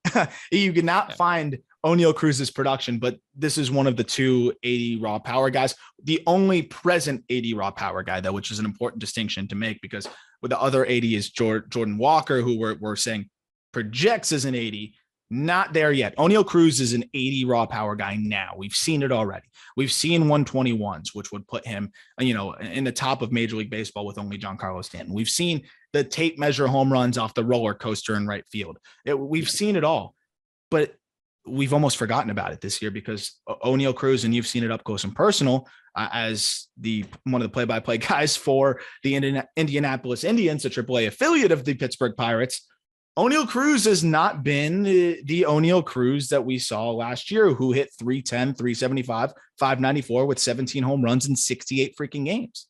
S1: You cannot find Oneil Cruz's production, but this is one of the 280 raw power guys. The only present 80 raw power guy, though, which is an important distinction to make, because with the other 80 is Jordan Walker, who we're saying projects as an 80. Not there yet. Oneil Cruz is an 80 raw power guy now. We've seen it already. We've seen 121s, which would put him, in the top of Major League Baseball with only Giancarlo Stanton. We've seen the tape measure home runs off the roller coaster in right field. We've seen it all, but we've almost forgotten about it this year because Oneil Cruz, and you've seen it up close and personal as one of the play-by-play guys for the Indianapolis Indians, the AAA affiliate of the Pittsburgh Pirates. Oneil Cruz has not been the Oneil Cruz that we saw last year, who hit 310, 375, 594 with 17 home runs in 68 freaking games.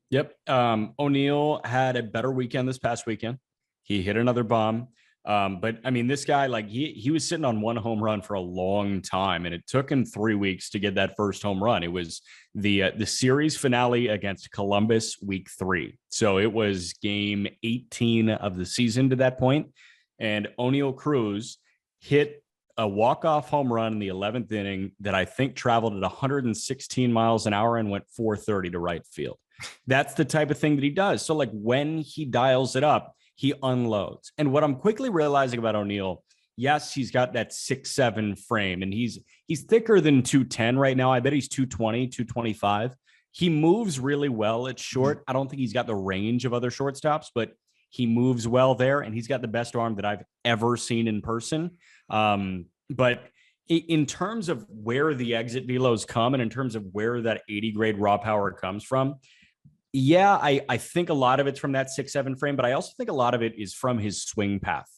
S2: Yep. Oneil had a better weekend this past weekend. He hit another bomb. But I mean, this guy, like he was sitting on one home run for a long time, and it took him 3 weeks to get that first home run. It was the series finale against Columbus week 3. So it was game 18 of the season to that point. And Oneil Cruz hit a walk-off home run in the 11th inning that I think traveled at 116 miles an hour and went 430 to right field. That's the type of thing that he does. So like when he dials it up, he unloads. And what I'm quickly realizing about Oneil, yes, he's got that 6'7" frame, and he's thicker than 210 right now. I bet he's 220, 225. He moves really well at short. I don't think he's got the range of other shortstops, but he moves well there, and he's got the best arm that I've ever seen in person. But in terms of where the exit velos come and in terms of where that 80 grade raw power comes from, yeah, I think a lot of it's from that 6'7" frame, but I also think a lot of it is from his swing path.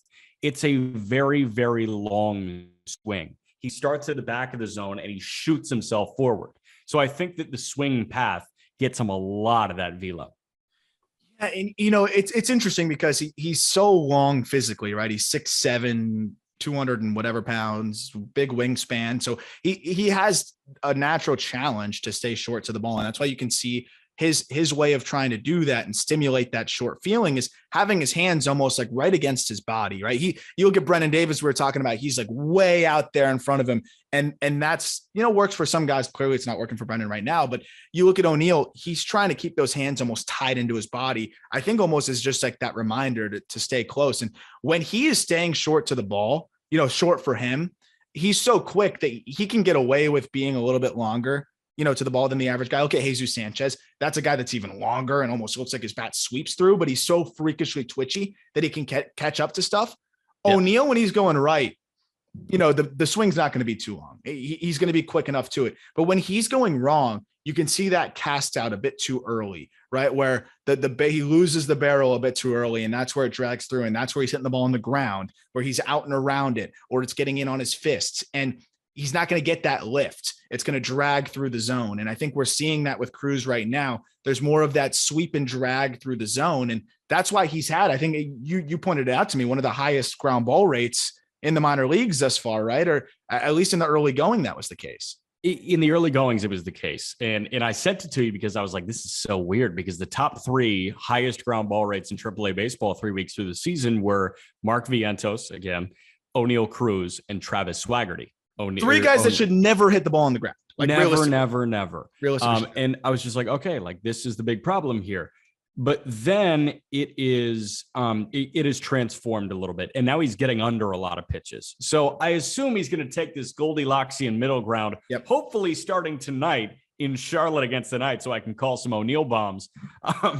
S2: It's a very, very long swing. He starts at the back of the zone and he shoots himself forward. So I think that the swing path gets him a lot of that velo.
S1: Yeah, and it's interesting because he's so long physically, right? He's 6'7", 200 and whatever pounds, big wingspan. So he has a natural challenge to stay short to the ball. And that's why you can see his way of trying to do that and stimulate that short feeling is having his hands almost like right against his body, right? You look at Brennan Davis, we were talking about, he's like way out there in front of him. And that's, works for some guys. Clearly it's not working for Brennan right now, but you look at Oneil, he's trying to keep those hands almost tied into his body. I think almost is just like that reminder to stay close. And when he is staying short to the ball, short for him, he's so quick that he can get away with being a little bit longer, to the ball than the average guy. Look at Jesus Sanchez. That's a guy that's even longer and almost looks like his bat sweeps through, but he's so freakishly twitchy that he can catch up to stuff. Yeah. Oneil, when he's going right, the swing's not going to be too long. He's going to be quick enough to it. But when he's going wrong, you can see that cast out a bit too early, right? Where he loses the barrel a bit too early, and that's where it drags through. And that's where he's hitting the ball on the ground, where he's out and around it, or it's getting in on his fists. And he's not going to get that lift. It's going to drag through the zone. And I think we're seeing that with Cruz right now. There's more of that sweep and drag through the zone. And that's why he's had, I think you pointed it out to me, one of the highest ground ball rates in the minor leagues thus far, right? Or at least in the early going, that was the case.
S2: In the early goings, it was the case. And I sent it to you because I was like, this is so weird, because the top three highest ground ball rates in AAA baseball 3 weeks through the season were Mark Vientos, again, Oneil Cruz, and Travis Swaggerty.
S1: Three guys that should never hit the ball on the ground.
S2: Like never.
S1: Realistically.
S2: And I was just like, okay, like this is the big problem here. But then it is transformed a little bit, and now he's getting under a lot of pitches. So I assume he's going to take this Goldilocksian middle ground, hopefully starting tonight in Charlotte against the Knights, so I can call some O'Neill bombs.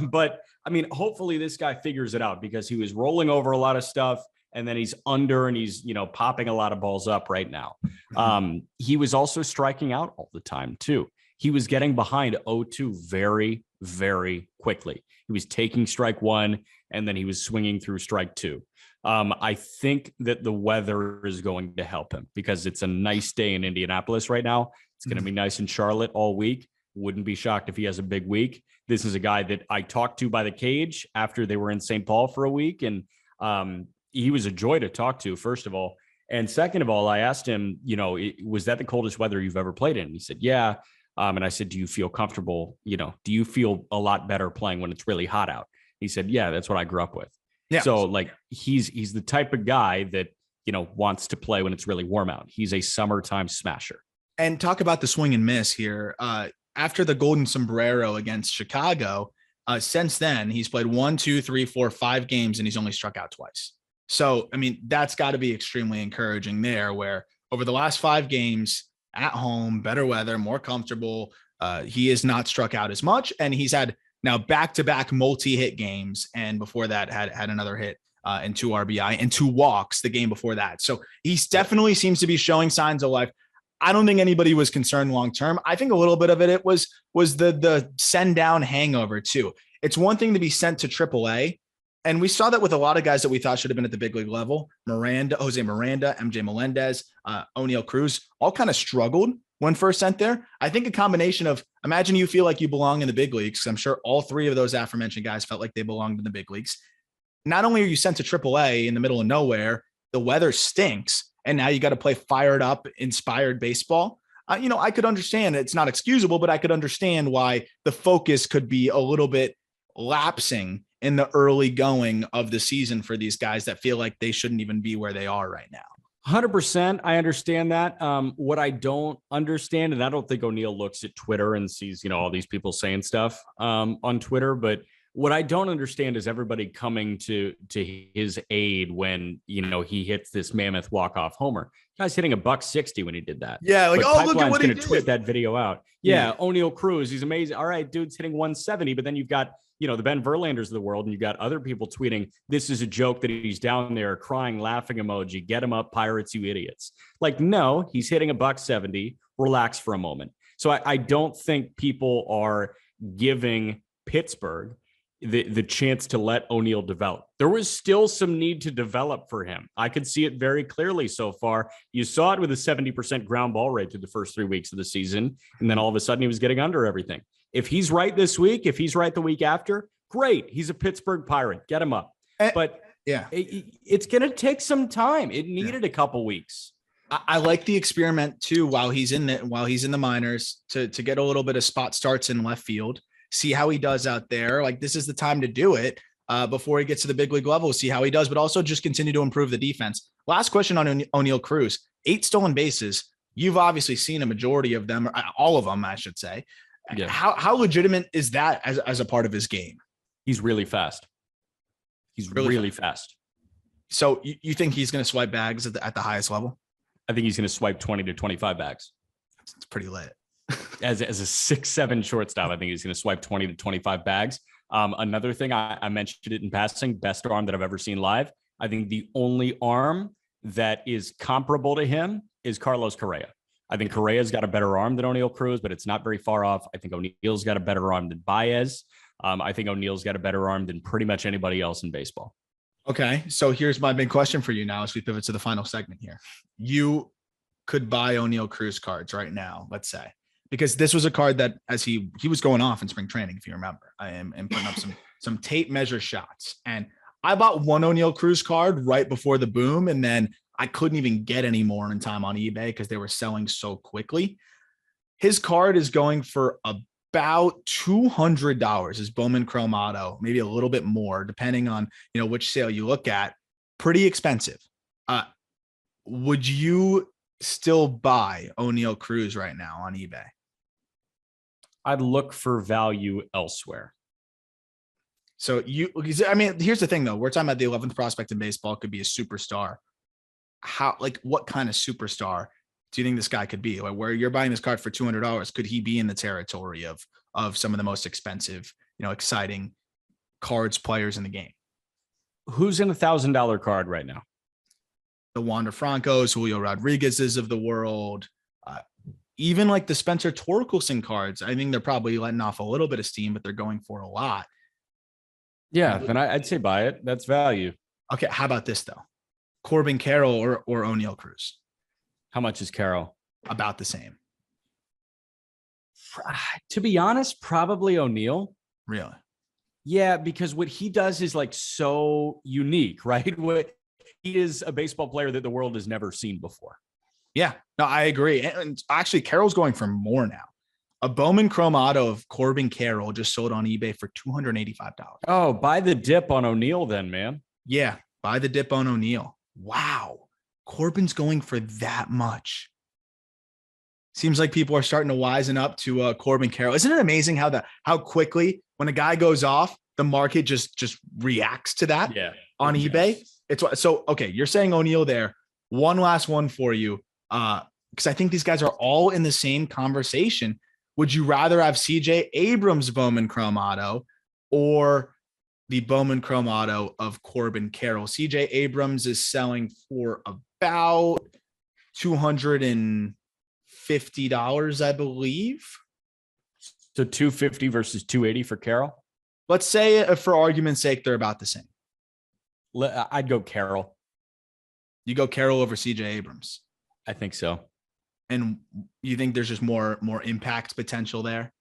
S2: But I mean, hopefully this guy figures it out, because he was rolling over a lot of stuff, and then he's under, and he's, popping a lot of balls up right now. He was also striking out all the time too. He was getting behind 0-2 very, very quickly. He was taking strike one, and then he was swinging through strike two. I think that the weather is going to help him, because it's a nice day in Indianapolis right now. It's going to be nice in Charlotte all week. Wouldn't be shocked if he has a big week. This is a guy that I talked to by the cage after they were in St. Paul for a week, and he was a joy to talk to, first of all. And second of all, I asked him, was that the coldest weather you've ever played in? And he said, yeah. And I said, do you feel comfortable? Do you feel a lot better playing when it's really hot out? He said, yeah, that's what I grew up with. Yeah. So like, he's the type of guy that, wants to play when it's really warm out. He's a summertime smasher.
S1: And talk about the swing and miss here. After the golden sombrero against Chicago, since then, he's played 1, 2, 3, 4, 5 games, and he's only struck out twice. So, I mean, that's got to be extremely encouraging there, where over the last 5 games, at home, better weather, more comfortable. He is not struck out as much, and he's had now back-to-back multi-hit games, and before that had another hit and 2 RBI and 2 walks the game before that. So he's definitely seems to be showing signs of life. I don't think anybody was concerned long-term. I think a little bit of it was the send down hangover too. It's one thing to be sent to AAA. And we saw that with a lot of guys that we thought should have been at the big league level. Jose Miranda, MJ Melendez, Oneil Cruz, all kind of struggled when first sent there. I think a combination of, imagine you feel like you belong in the big leagues. I'm sure all 3 of those aforementioned guys felt like they belonged in the big leagues. Not only are you sent to AAA in the middle of nowhere, the weather stinks, and now you got to play fired up, inspired baseball. I could understand it's not excusable, but I could understand why the focus could be a little bit lapsing in the early going of the season for these guys that feel like they shouldn't even be where they are right now.
S2: 100%. I understand that. What I don't understand, and I don't think O'Neill looks at Twitter and sees, all these people saying stuff on Twitter, but what I don't understand is everybody coming to his aid when, he hits this mammoth walk-off homer. Guy's hitting $160 when he did that.
S1: Yeah, like,
S2: but
S1: look at what he did.
S2: Tweet that video out. Yeah, Oneil Cruz, he's amazing. All right, dude's hitting 170, but then you've got, the Ben Verlanders of the world, and you've got other people tweeting, this is a joke that he's down there crying, laughing emoji, get him up, Pirates, you idiots. Like, no, he's hitting $170. Relax for a moment. So I don't think people are giving Pittsburgh the chance to let O'Neill develop. There was still some need to develop for him. I could see it very clearly so far. You saw it with a 70% ground ball rate through the first 3 weeks of the season, and then all of a sudden he was getting under everything. If he's right this week, if he's right the week after, great. He's a Pittsburgh Pirate. Get him up. But it's going to take some time. It needed a couple weeks.
S1: I like the experiment too while he's in the minors to get a little bit of spot starts in left field. See how he does out there. Like, this is the time to do it before he gets to the big league level. See how he does, but also just continue to improve the defense. Last question on Oneil Cruz: 8 stolen bases. You've obviously seen a majority of them, all of them, I should say. Yeah. How legitimate is that as a part of his game?
S2: He's really fast. He's really fast.
S1: So you think he's going to swipe bags at the highest level?
S2: I think he's going to swipe 20 to 25 bags.
S1: It's pretty lit.
S2: As a 6'7" shortstop, I think he's going to swipe 20 to 25 bags. Another thing, I mentioned it in passing, best arm that I've ever seen live. I think the only arm that is comparable to him is Carlos Correa. I think Correa's got a better arm than Oneil Cruz, but it's not very far off. I think O'Neill's got a better arm than Baez. I think O'Neill's got a better arm than pretty much anybody else in baseball.
S1: Okay, so here's my big question for you now as we pivot to the final segment here. You could buy O'Neal Cruz cards right now, let's say, because this was a card that as he was going off in spring training, if you remember, I am putting up some tape measure shots. And I bought one O'Neal Cruz card right before the boom. And then I couldn't even get any more in time on eBay because they were selling so quickly. His card is going for about $200. His Bowman Chrome Auto, maybe a little bit more, depending on, which sale you look at. Pretty expensive. Would you still buy O'Neal Cruz right now on eBay?
S2: I'd look for value elsewhere.
S1: So here's the thing though. We're talking about the 11th prospect in baseball, could be a superstar. What kind of superstar do you think this guy could be? Like, where you're buying this card for $200, could he be in the territory of some of the most expensive, exciting cards players in the game?
S2: Who's in $1,000 card right now?
S1: The Wander Francos, Julio Rodriguez's of the world, even like the Spencer Torkelson cards. I think they're probably letting off a little bit of steam, but they're going for a lot.
S2: Yeah, then I'd say buy it. That's value.
S1: Okay, how about this though? Corbin Carroll or O'Neal Cruz?
S2: How much is Carroll?
S1: About the same.
S2: To be honest, probably O'Neal.
S1: Really?
S2: Yeah, because what he does is like so unique, right? He is a baseball player that the world has never seen before.
S1: Yeah, no, I agree. And actually, Carroll's going for more now. A Bowman Chrome Auto of Corbin Carroll just sold on eBay for $285.
S2: Oh, buy the dip on O'Neal then, man.
S1: Yeah, buy the dip on O'Neal. Wow. Corbin's going for that much. Seems like people are starting to wisen up to Corbin Carroll. Isn't it amazing how quickly when a guy goes off, the market just reacts to that on eBay? It's so, okay, you're saying O'Neal there. One last one for you, because I think these guys are all in the same conversation. Would you rather have CJ Abrams Bowman Chrome Auto or the Bowman Chrome Auto of Corbin Carroll? CJ Abrams is selling for about $250, I believe.
S2: So $250 versus $280 for Carroll?
S1: Let's say, for argument's sake, they're about the same.
S2: I'd go Carroll.
S1: You go Carroll over CJ Abrams?
S2: I think so.
S1: And you think there's just more impact potential there?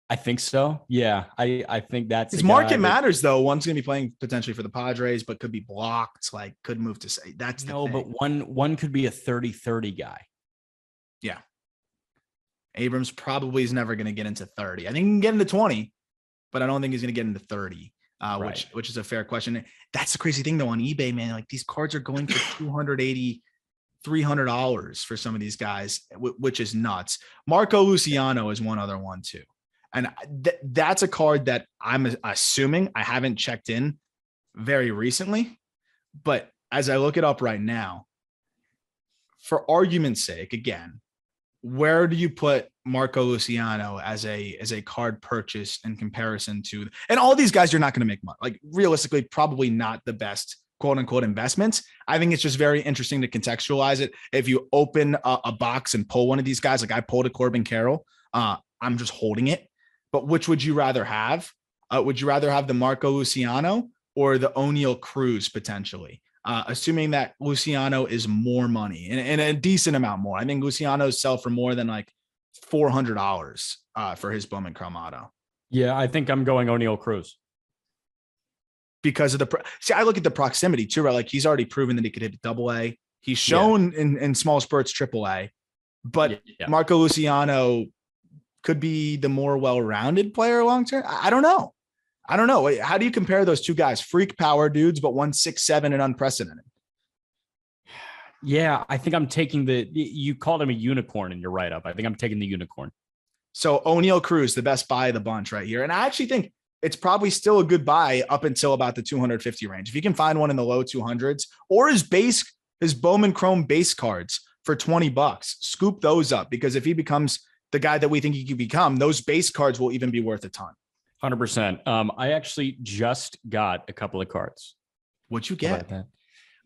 S2: I think so. Yeah, I think that's
S1: his market matters though. One's going to be playing potentially for the Padres, but could be blocked. Like could move to say that's the thing.
S2: But one could be a 30-30 guy.
S1: Yeah. Abrams probably is never going to get into 30. I think he can get into 20, but I don't think he's going to get into 30. Right. which is a fair question. That's the crazy thing though on eBay, man. Like these cards are going for $280, $300 for some of these guys, which is nuts. Marco Luciano is one other one too. And that's a card that I'm assuming, I haven't checked in very recently, but as I look it up right now, for argument's sake, again, where do you put Marco Luciano as a card purchase in comparison to, and all these guys, you're not going to make money. Like realistically, probably not the best quote unquote investments. I think it's just very interesting to contextualize it. If you open a box and pull one of these guys, like I pulled a Corbin Carroll, I'm just holding it. But which would you rather have? Would you rather have the Marco Luciano or the O'Neal Cruz potentially? Assuming that Luciano is more money and a decent amount more. I think Luciano's sell for more than like $400 for his Bowman Chrome Auto.
S2: Yeah, I think I'm going O'Neal Cruz.
S1: Because of I look at the proximity too, right? Like he's already proven that he could hit AA. He's shown in small spurts AAA, but Marco Luciano could be the more well-rounded player long-term. I don't know. How do you compare those two guys? Freak power dudes, but 1.67 and unprecedented.
S2: Yeah, I think I'm taking you called him a unicorn and you're right up. I think I'm taking the unicorn.
S1: So O'Neal Cruz, the best buy of the bunch right here. And I actually think it's probably still a good buy up until about the 250 range. If you can find one in the low 200s or his Bowman Chrome base cards for $20, scoop those up, because if he becomes the guy that we think he could become, those base cards will even be worth a ton.
S2: 100%. I actually just got a couple of cards.
S1: What'd you get?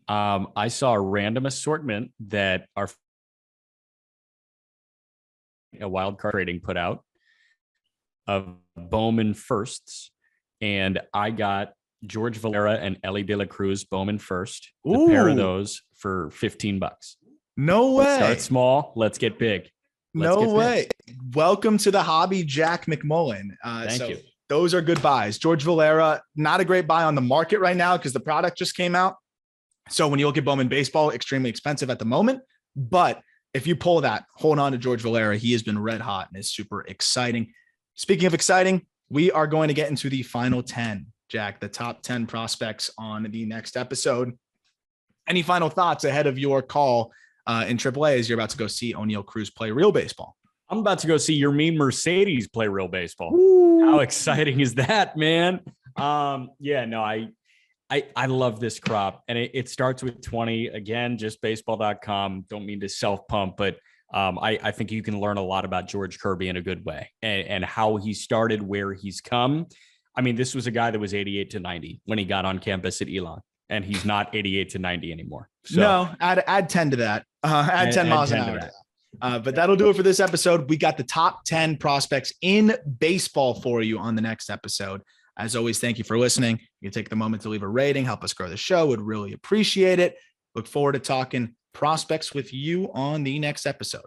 S2: I saw a random assortment that a wild card trading put out of Bowman firsts, and I got George Valera and Ellie De La Cruz Bowman first. The pair of those for $15.
S1: No way.
S2: Let's start small. Let's get big.
S1: No way. Welcome to the hobby, Jack McMullen.
S2: Thank you.
S1: Those are good buys. George Valera, not a great buy on the market right now because the product just came out. So when you look at Bowman baseball, extremely expensive at the moment. But if you pull that, hold on to George Valera. He has been red hot and is super exciting. Speaking of exciting, we are going to get into the final 10, Jack, the top 10 prospects on the next episode. Any final thoughts ahead of your call in AAA as you're about to go see O'Neal Cruz play real baseball?
S2: I'm about to go see Yermin Mercedes play real baseball.
S1: Ooh.
S2: How exciting is that, man? I love this crop, and it starts with 20. Again, just baseball.com. Don't mean to self-pump, but I think you can learn a lot about George Kirby in a good way and how he started, where he's come. I mean, this was a guy that was 88 to 90 when he got on campus at Elon, and he's not 88 to 90 anymore. So,
S1: no, add 10 to that. Add 10 miles an hour. But that'll do it for this episode. We got the top 10 prospects in baseball for you on the next episode. As always, thank you for listening. You can take the moment to leave a rating, help us grow the show. Would really appreciate it. Look forward to talking prospects with you on the next episode.